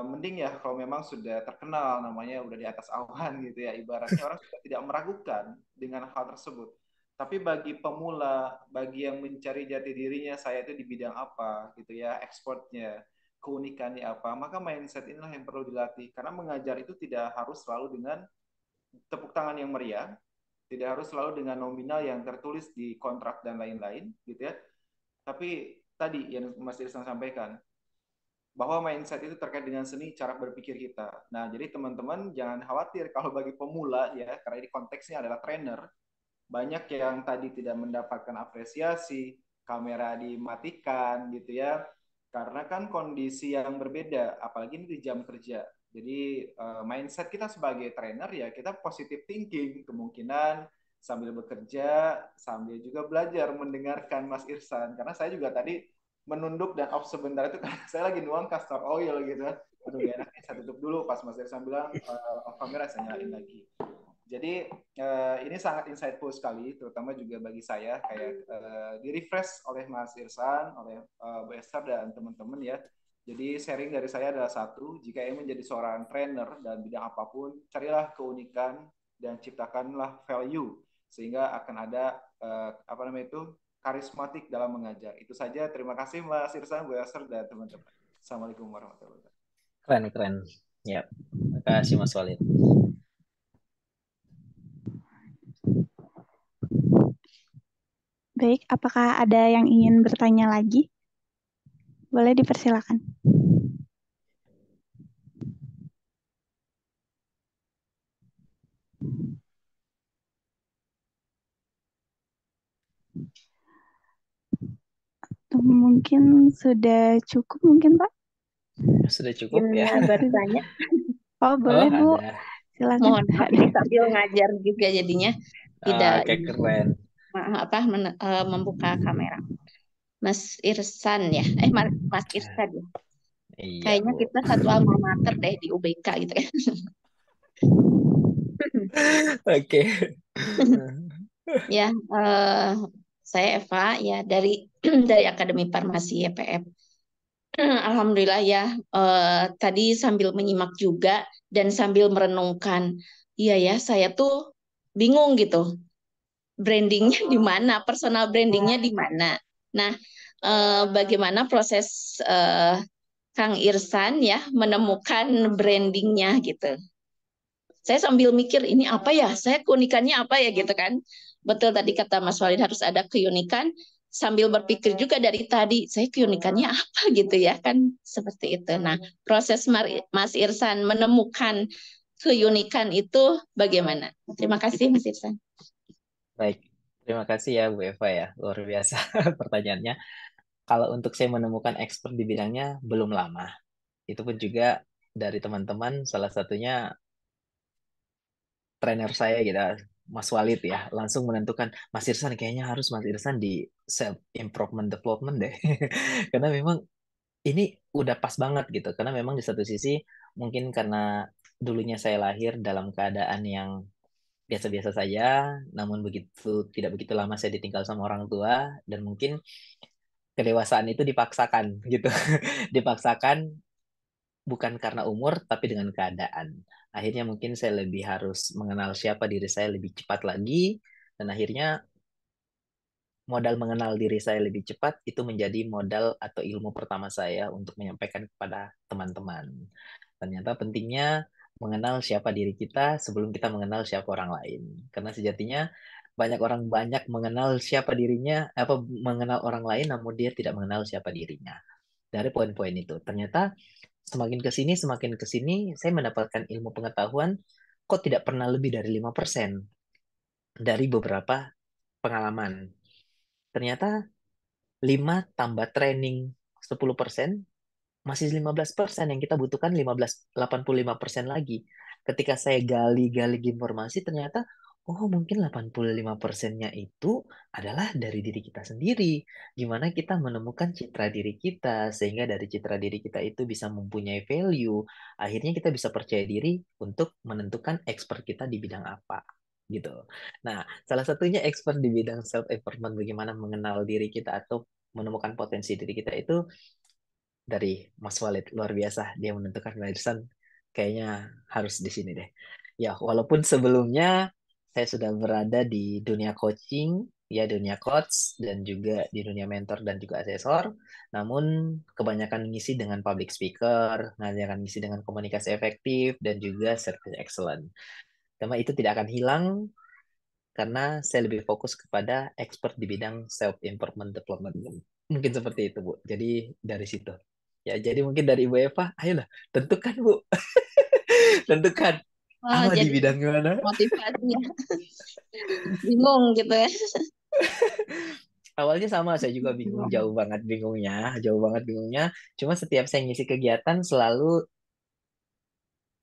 mending ya kalau memang sudah terkenal namanya udah di atas awan gitu ya ibaratnya orang sudah tidak meragukan dengan hal tersebut. Tapi bagi pemula, bagi yang mencari jati dirinya, saya itu di bidang apa, gitu ya, ekspornya, keunikannya apa, maka mindset inilah yang perlu dilatih. Karena mengajar itu tidak harus selalu dengan tepuk tangan yang meriah, Tidak harus selalu dengan nominal yang tertulis di kontrak dan lain-lain, gitu ya. Tapi tadi yang Mas Irsan sampaikan, bahwa mindset itu terkait dengan seni cara berpikir kita. Nah, jadi teman-teman jangan khawatir kalau bagi pemula ya, karena ini konteksnya adalah trainer, banyak yang tadi tidak mendapatkan apresiasi, kamera dimatikan gitu ya, karena kan kondisi yang berbeda, apalagi ini di jam kerja. Jadi mindset kita sebagai trainer ya kita positive thinking, kemungkinan sambil bekerja, sambil juga belajar mendengarkan Mas Irsan. Karena saya juga tadi menunduk dan off sebentar itu karena saya lagi nuang castor oil gitu. Aduh gak enak, saya tutup dulu pas Mas Irsan bilang off kamera saya nyalain lagi. Jadi ini sangat insightful sekali, terutama juga bagi saya kayak di refresh oleh Mas Irsan, oleh Bu Esther dan teman-teman ya. Jadi sharing dari saya adalah satu, jika ingin menjadi seorang trainer dan bidang apapun, carilah keunikan dan ciptakanlah value sehingga akan ada apa namanya itu karismatik dalam mengajar. Itu saja. Terima kasih Mas Irsan, Bu Esther dan teman-teman. Assalamualaikum warahmatullahi wabarakatuh. Keren, keren. Ya, terima kasih Mas Walid. Baik, apakah ada yang ingin bertanya lagi? Boleh dipersilakan. Mungkin sudah cukup mungkin Pak? Sudah cukup ya? Ingin bertanya, Oh boleh Bu, Ada. silakan. mohon maaf ini sambil ngajar juga jadinya tidak Oke, keren. membuka kamera. Mas Irsan ya, Mas Irsan ya. Iya, Kayaknya Bu. kita satu alma mater deh di UBK gitu kan. Oke. Ya, saya Eva ya dari dari Akademi Farmasi YPF. Alhamdulillah ya, tadi sambil menyimak juga dan sambil merenungkan, iya ya, saya tuh bingung gitu, brandingnya di mana, personal brandingnya di mana. Nah, bagaimana proses Kang Irsan ya menemukan brandingnya gitu. Saya sambil mikir ini apa ya, saya keunikannya apa ya gitu kan. Betul tadi kata Mas Walid harus ada keunikan, sambil berpikir juga dari tadi, saya keunikannya apa gitu ya kan, seperti itu. Nah, proses Mas Irsan menemukan keunikan itu bagaimana? Terima kasih Mas Irsan. Baik. Terima kasih ya Bu Eva ya. Luar biasa pertanyaannya. Kalau untuk saya menemukan expert di bidangnya belum lama. Itu pun juga dari teman-teman, salah satunya trainer saya gitu, Mas Walid ya, langsung menentukan Mas Irsan kayaknya harus Mas Irsan di self improvement development deh. Karena memang ini udah pas banget gitu. Karena memang di satu sisi mungkin karena dulunya saya lahir dalam keadaan yang biasa-biasa saja, namun begitu tidak begitu lama saya ditinggal sama orang tua dan mungkin kedewasaan itu dipaksakan gitu. Dipaksakan bukan karena umur tapi dengan keadaan. Akhirnya mungkin saya lebih harus mengenal siapa diri saya lebih cepat lagi dan akhirnya modal mengenal diri saya lebih cepat itu menjadi modal atau ilmu pertama saya untuk menyampaikan kepada teman-teman. Ternyata pentingnya mengenal siapa diri kita sebelum kita mengenal siapa orang lain. Karena sejatinya banyak orang banyak mengenal siapa dirinya, apa mengenal orang lain namun dia tidak mengenal siapa dirinya. Dari poin-poin itu. Ternyata semakin ke sini saya mendapatkan ilmu pengetahuan kok tidak pernah lebih dari 5% dari beberapa pengalaman. Ternyata 5 tambah training 10% masih 15% yang kita butuhkan 85% lagi. Ketika saya gali-gali informasi ternyata oh mungkin 85%-nya itu adalah dari diri kita sendiri. Gimana kita menemukan citra diri kita sehingga dari citra diri kita itu bisa mempunyai value. Akhirnya kita bisa percaya diri untuk menentukan expert kita di bidang apa gitu. Nah, salah satunya expert di bidang self improvement bagaimana mengenal diri kita atau menemukan potensi diri kita itu dari Mas Walid luar biasa dia menentukan Madison kayaknya harus di sini deh ya walaupun sebelumnya saya sudah berada di dunia coaching ya dunia coach dan juga di dunia mentor dan juga asesor namun kebanyakan ngisi dengan public speaker kebanyakan ngisi dengan komunikasi efektif dan juga service excellent karena itu tidak akan hilang karena saya lebih fokus kepada expert di bidang self improvement development. Mungkin seperti itu, Bu. Jadi dari situ. Ya, jadi mungkin dari Ibu Eva, ayolah, tentukan, Bu. Tentukan Oh, apa di jadi bidang mana. motivasinya bingung gitu ya. Awalnya sama, saya juga bingung, jauh banget bingungnya. Cuma setiap saya ngisi kegiatan selalu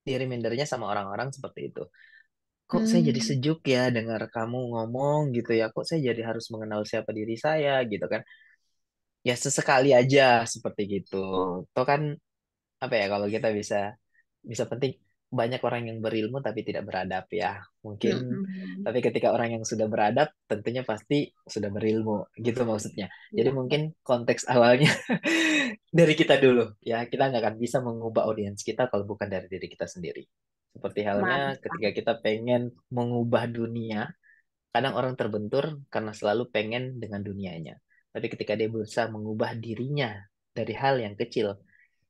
di remindernya sama orang-orang seperti itu. Kok saya jadi Hmm. sejuk ya dengar kamu ngomong gitu ya? Kok saya jadi harus mengenal siapa diri saya gitu kan? Ya sesekali aja seperti gitu. Toh kan apa ya, kalau kita bisa bisa penting, banyak orang yang berilmu tapi tidak beradab ya. Mungkin Mm-mm. tapi ketika orang yang sudah beradab tentunya pasti sudah berilmu gitu maksudnya. Jadi Iya, mungkin konteks awalnya dari kita dulu ya. Kita nggak akan bisa mengubah audiens kita kalau bukan dari diri kita sendiri. Seperti halnya mantap. ketika kita pengen mengubah dunia, kadang orang terbentur karena selalu pengen dengan dunianya. Tapi ketika dia berusaha mengubah dirinya dari hal yang kecil,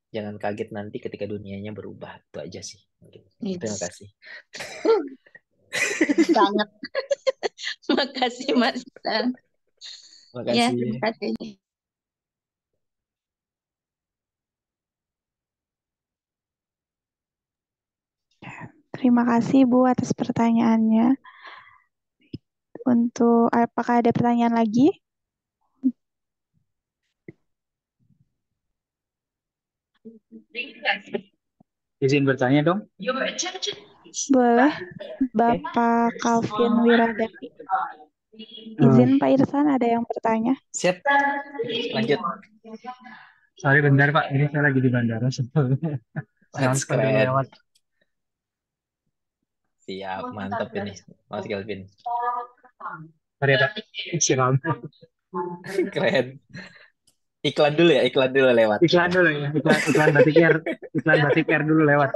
jangan kaget nanti ketika dunianya berubah. Itu aja sih. Mungkin. Terima Yes. kasih. Banget. Makasih Mas Dan. Terima Ya, kasih. terima kasih. Terima kasih Bu atas pertanyaannya. Untuk apakah ada pertanyaan lagi? Izin bertanya dong. Boleh, Bapak Calvin Wiradati. Eh, Izin Pak Irsan, ada yang bertanya? Siap, lanjut. sorry bentar Pak, ini saya lagi di bandara sebetulnya. That's Transfer dulu keren. lewat. Siap, mantap ini, Mas Kelvin. Sorry ya Pak, istirahat. Keren. Iklan dulu ya, iklan dulu lewat. Iklan dulu ya, iklan batik air dulu lewat.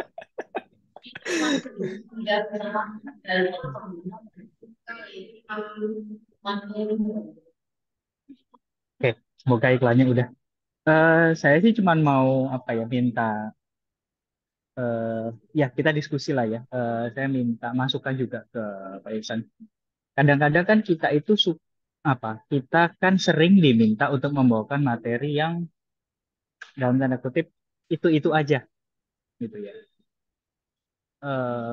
Oke, semoga iklannya udah. Saya sih cuman mau apa ya, minta ya kita diskusi lah ya. Saya minta masukan juga ke Pak Ihsan. Kadang-kadang kan kita itu kita kan sering diminta untuk membawakan materi yang dalam tanda kutip itu aja gitu ya. Eh,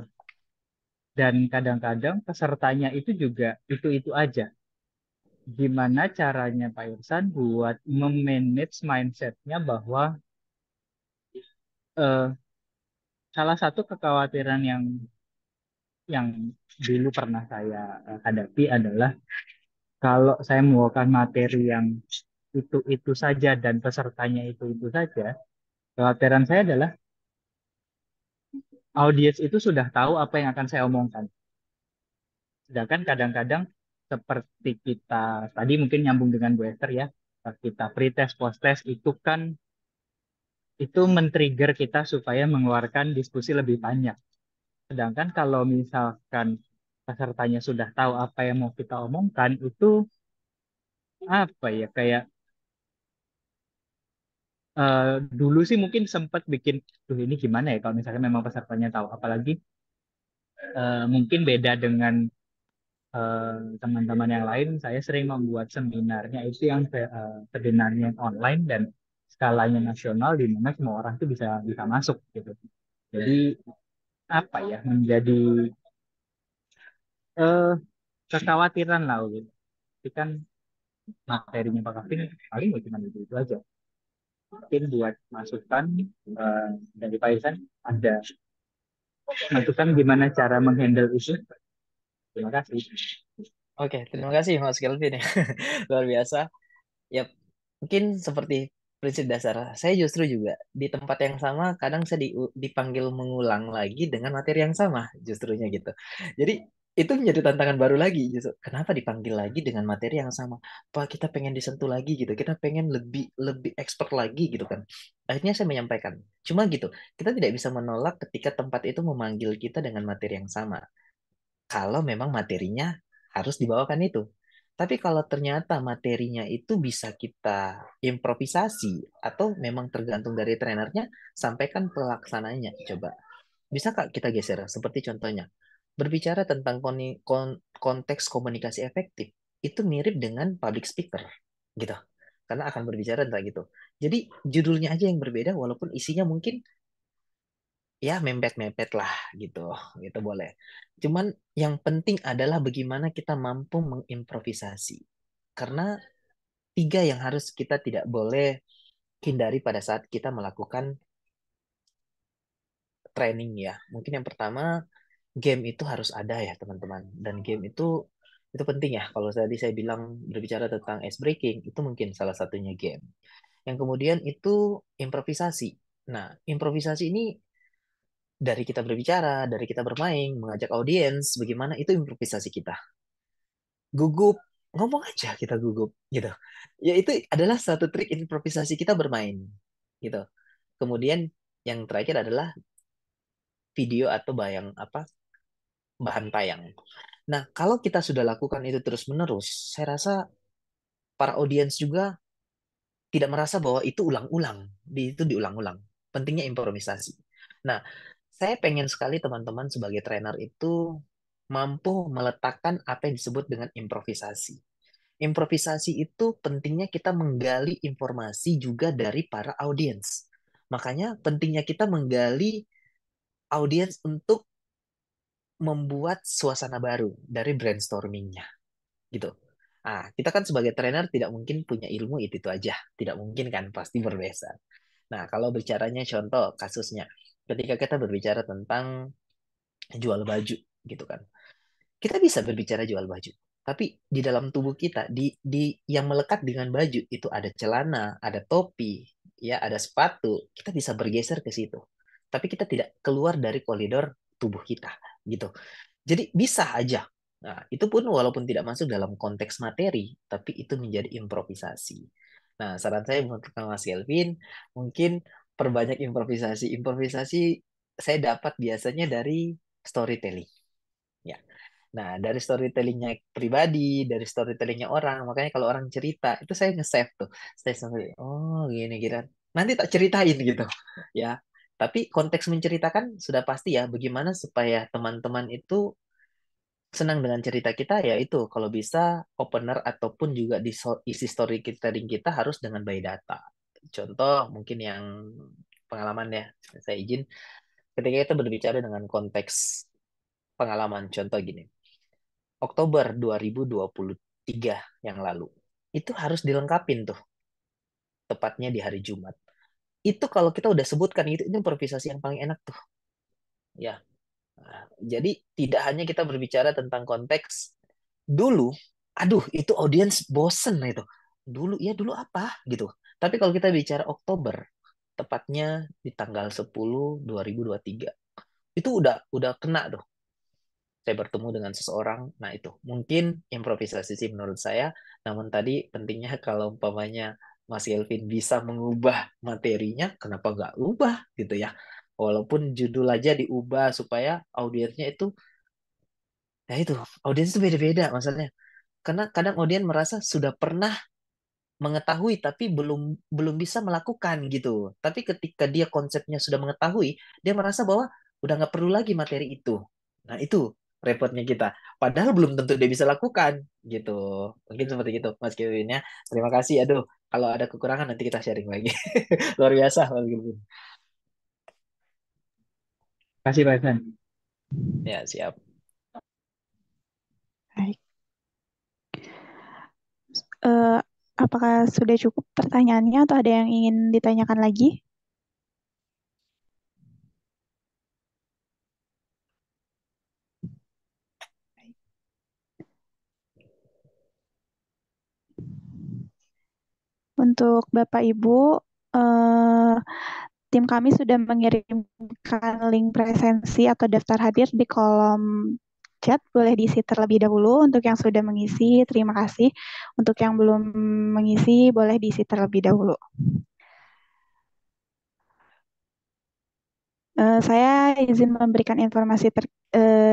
dan kadang-kadang pesertanya itu juga itu aja. Gimana caranya Pak Irsan buat memanage mindsetnya bahwa eh, salah satu kekhawatiran yang dulu pernah saya hadapi adalah kalau saya membawakan materi yang itu saja dan pesertanya itu saja, kekhawatiran saya adalah audiens itu sudah tahu apa yang akan saya omongkan. Sedangkan kadang-kadang seperti kita tadi mungkin nyambung dengan Bu Esther ya, pas kita pre-test, post-test itu men-trigger kita supaya mengeluarkan diskusi lebih banyak. Sedangkan kalau misalkan pesertanya sudah tahu apa yang mau kita omongkan, itu apa ya, kayak eh, dulu sih mungkin sempat bikin, tuh ini gimana ya kalau misalkan memang pesertanya tahu. Apalagi mungkin beda dengan eh, teman-teman yang lain, saya sering membuat seminarnya itu yang seminarnya online dan skalanya nasional di mana semua orang tuh bisa bisa masuk gitu. Jadi apa ya, menjadi eh, kekhawatiran lah gitu. Tapi kan materinya Pak Kafin paling ya cuma itu aja. Mungkin buat masukan dari Pak Isan ada masukan gimana cara menghandle itu. Terima kasih. Oke, terima kasih Mas Kelvin ya. Luar biasa. Ya, mungkin seperti prinsip dasar. Saya justru juga di tempat yang sama, kadang saya dipanggil mengulang lagi dengan materi yang sama, justrunya gitu. Jadi itu menjadi tantangan baru lagi, justru. Kenapa dipanggil lagi dengan materi yang sama? Pak, kita pengen disentuh lagi gitu. Kita pengen lebih lebih expert lagi gitu kan. Akhirnya saya menyampaikan. Cuma gitu, kita tidak bisa menolak ketika tempat itu memanggil kita dengan materi yang sama kalau memang materinya harus dibawakan itu. Tapi kalau ternyata materinya itu bisa kita improvisasi atau memang tergantung dari trenernya, sampaikan pelaksananya. Coba. Bisa Kak kita geser? Seperti contohnya, berbicara tentang konteks komunikasi efektif itu mirip dengan public speaker gitu. Karena akan berbicara tentang gitu. Jadi judulnya aja yang berbeda walaupun isinya mungkin ya mepet-mepet lah gitu. Gitu boleh. Cuman yang penting adalah bagaimana kita mampu mengimprovisasi. Karena tiga yang harus kita tidak boleh hindari pada saat kita melakukan training ya. Mungkin yang pertama, game itu harus ada ya teman-teman. Dan game itu penting ya. Kalau tadi saya bilang berbicara tentang ice breaking, itu mungkin salah satunya game. Yang kemudian itu improvisasi. Nah, improvisasi ini dari kita berbicara, dari kita bermain, mengajak audiens, bagaimana itu improvisasi kita. Gugup, ngomong aja kita gugup gitu. Ya itu adalah satu trik improvisasi kita bermain gitu. Kemudian yang terakhir adalah video atau bahan tayang. Nah, kalau kita sudah lakukan itu terus-menerus, saya rasa para audiens juga tidak merasa bahwa itu ulang-ulang, itu diulang-ulang. Pentingnya improvisasi. Nah, saya pengen sekali teman-teman sebagai trainer itu mampu meletakkan apa yang disebut dengan improvisasi. Improvisasi itu pentingnya kita menggali informasi juga dari para audiens. Makanya pentingnya kita menggali audiens untuk membuat suasana baru dari brainstormingnya gitu. Ah, kita kan sebagai trainer tidak mungkin punya ilmu itu aja, tidak mungkin kan, pasti berbeda. Nah, kalau bicaranya contoh kasusnya, ketika kita berbicara tentang jual baju gitu kan, kita bisa berbicara jual baju, tapi di dalam tubuh kita, di yang melekat dengan baju itu ada celana, ada topi, ya ada sepatu, kita bisa bergeser ke situ, tapi kita tidak keluar dari koridor tubuh kita gitu. Jadi bisa aja. Nah, itu pun walaupun tidak masuk dalam konteks materi, tapi itu menjadi improvisasi. Nah, saran saya untuk Mas Kelvin, mungkin perbanyak improvisasi. Improvisasi saya dapat biasanya dari storytelling. Ya. Nah, dari storytellingnya pribadi, dari storytellingnya orang, makanya kalau orang cerita, itu saya nge-save tuh. Saya sampai, oh gini, gini. Nanti tak ceritain gitu. Ya, tapi konteks menceritakan sudah pasti ya, bagaimana supaya teman-teman itu senang dengan cerita kita ya itu kalau bisa opener ataupun juga di isi storytelling kita harus dengan by data. Contoh mungkin yang pengalaman ya, saya izin ketika kita berbicara dengan konteks pengalaman contoh gini. Oktober 2023 yang lalu itu harus dilengkapin tuh tepatnya di hari Jumat. Itu kalau kita udah sebutkan itu improvisasi yang paling enak tuh. Ya. Nah, jadi tidak hanya kita berbicara tentang konteks dulu, aduh itu audiens bosen lah itu. Dulu ya dulu apa gitu. Tapi kalau kita bicara Oktober, tepatnya di tanggal 10/2023, itu udah kena tuh. Saya bertemu dengan seseorang, nah itu mungkin improvisasi sih menurut saya. Namun tadi pentingnya kalau umpamanya Mas Kelvin bisa mengubah materinya, kenapa nggak ubah gitu ya? Walaupun judul aja diubah supaya audiensnya itu, ya itu, audiens itu beda-beda maksudnya. Karena kadang audiens merasa sudah pernah mengetahui tapi belum belum bisa melakukan gitu. Tapi ketika dia konsepnya sudah mengetahui, dia merasa bahwa udah nggak perlu lagi materi itu. Nah itu repotnya kita. Padahal belum tentu dia bisa lakukan gitu. Mungkin seperti itu Mas Kevin ya. Terima kasih. Aduh, kalau ada kekurangan nanti kita sharing lagi. Luar biasa Mas Kevin. Kasih Pak Ivan. Ya siap. Baik. Eh, apakah sudah cukup pertanyaannya atau ada yang ingin ditanyakan lagi? Untuk Bapak Ibu, tim kami sudah mengirimkan link presensi atau daftar hadir di kolom chat. Boleh diisi terlebih dahulu. Untuk yang sudah mengisi, terima kasih. Untuk yang belum mengisi, boleh diisi terlebih dahulu. Saya izin memberikan informasi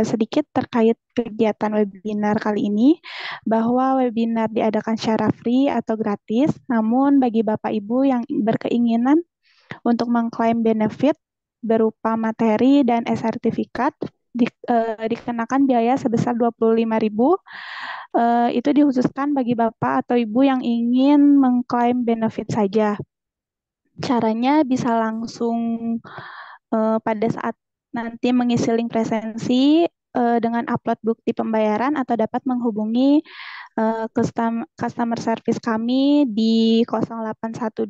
sedikit terkait kegiatan webinar kali ini, bahwa webinar diadakan secara free atau gratis, namun bagi Bapak Ibu yang berkeinginan untuk mengklaim benefit berupa materi dan e-sertifikat, dikenakan biaya sebesar 25.000. Itu dikhususkan bagi Bapak atau Ibu yang ingin mengklaim benefit saja. Caranya bisa langsung pada saat nanti mengisi link presensi dengan upload bukti pembayaran atau dapat menghubungi customer service kami di 0812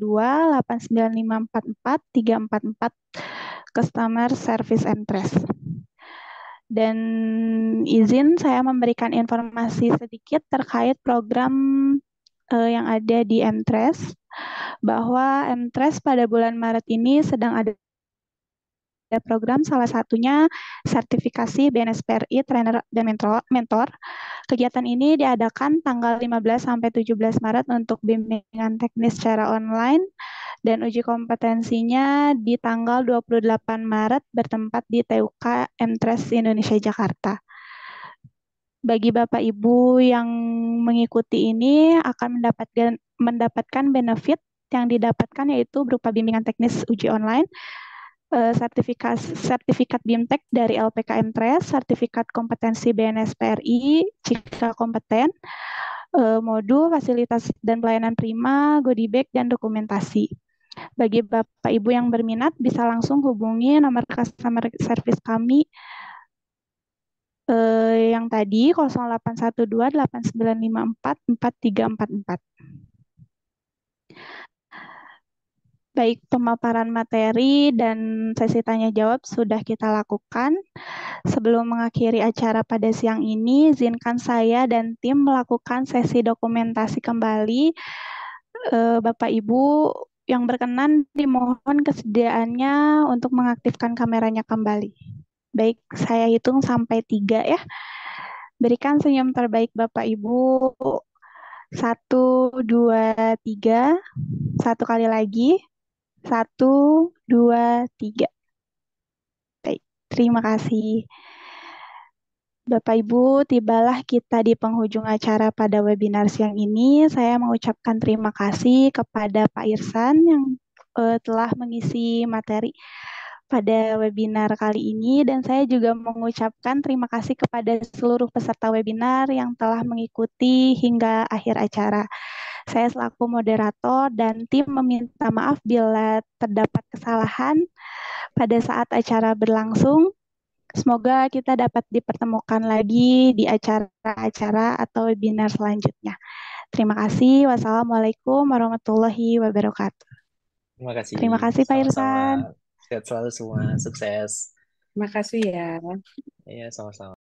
89544 344 Customer Service Trust. Dan izin saya memberikan informasi sedikit terkait program yang ada di Mtres, bahwa Mtres pada bulan Maret ini sedang ada program, salah satunya sertifikasi BNSPRI Trainer dan Mentor. Kegiatan ini diadakan tanggal 15 sampai 17 Maret untuk bimbingan teknis secara online dan uji kompetensinya di tanggal 28 Maret bertempat di TUK Mtres Indonesia Jakarta. Bagi Bapak Ibu yang mengikuti ini akan mendapatkan benefit yang didapatkan yaitu berupa bimbingan teknis uji online, sertifikat BIMTEK dari LPK Mtres, sertifikat kompetensi BNSPRI jika kompeten, modul fasilitas dan pelayanan prima, goodie bag, dan dokumentasi. Bagi Bapak Ibu yang berminat bisa langsung hubungi nomor customer service kami yang tadi 0812 8954 4344. Baik, pemaparan materi dan sesi tanya jawab sudah kita lakukan. Sebelum mengakhiri acara pada siang ini, izinkan saya dan tim melakukan sesi dokumentasi kembali. Bapak Ibu yang berkenan dimohon kesediaannya untuk mengaktifkan kameranya kembali. Baik, saya hitung sampai 3 ya. Berikan senyum terbaik Bapak Ibu. 1, 2, 3. Satu kali lagi. 1, 2, 3. Baik, terima kasih. Bapak Ibu, tibalah kita di penghujung acara pada webinar siang ini. Saya mengucapkan terima kasih kepada Pak Irsan yang telah mengisi materi pada webinar kali ini, dan saya juga mengucapkan terima kasih kepada seluruh peserta webinar yang telah mengikuti hingga akhir acara. Saya selaku moderator dan tim meminta maaf bila terdapat kesalahan pada saat acara berlangsung. Semoga kita dapat dipertemukan lagi di acara-acara atau webinar selanjutnya. Terima kasih. Wassalamualaikum warahmatullahi wabarakatuh. Terima kasih. Terima kasih Pak Sama-sama. Irsan. Sehat selalu semua. Sukses. Terima kasih ya. Iya, sama-sama.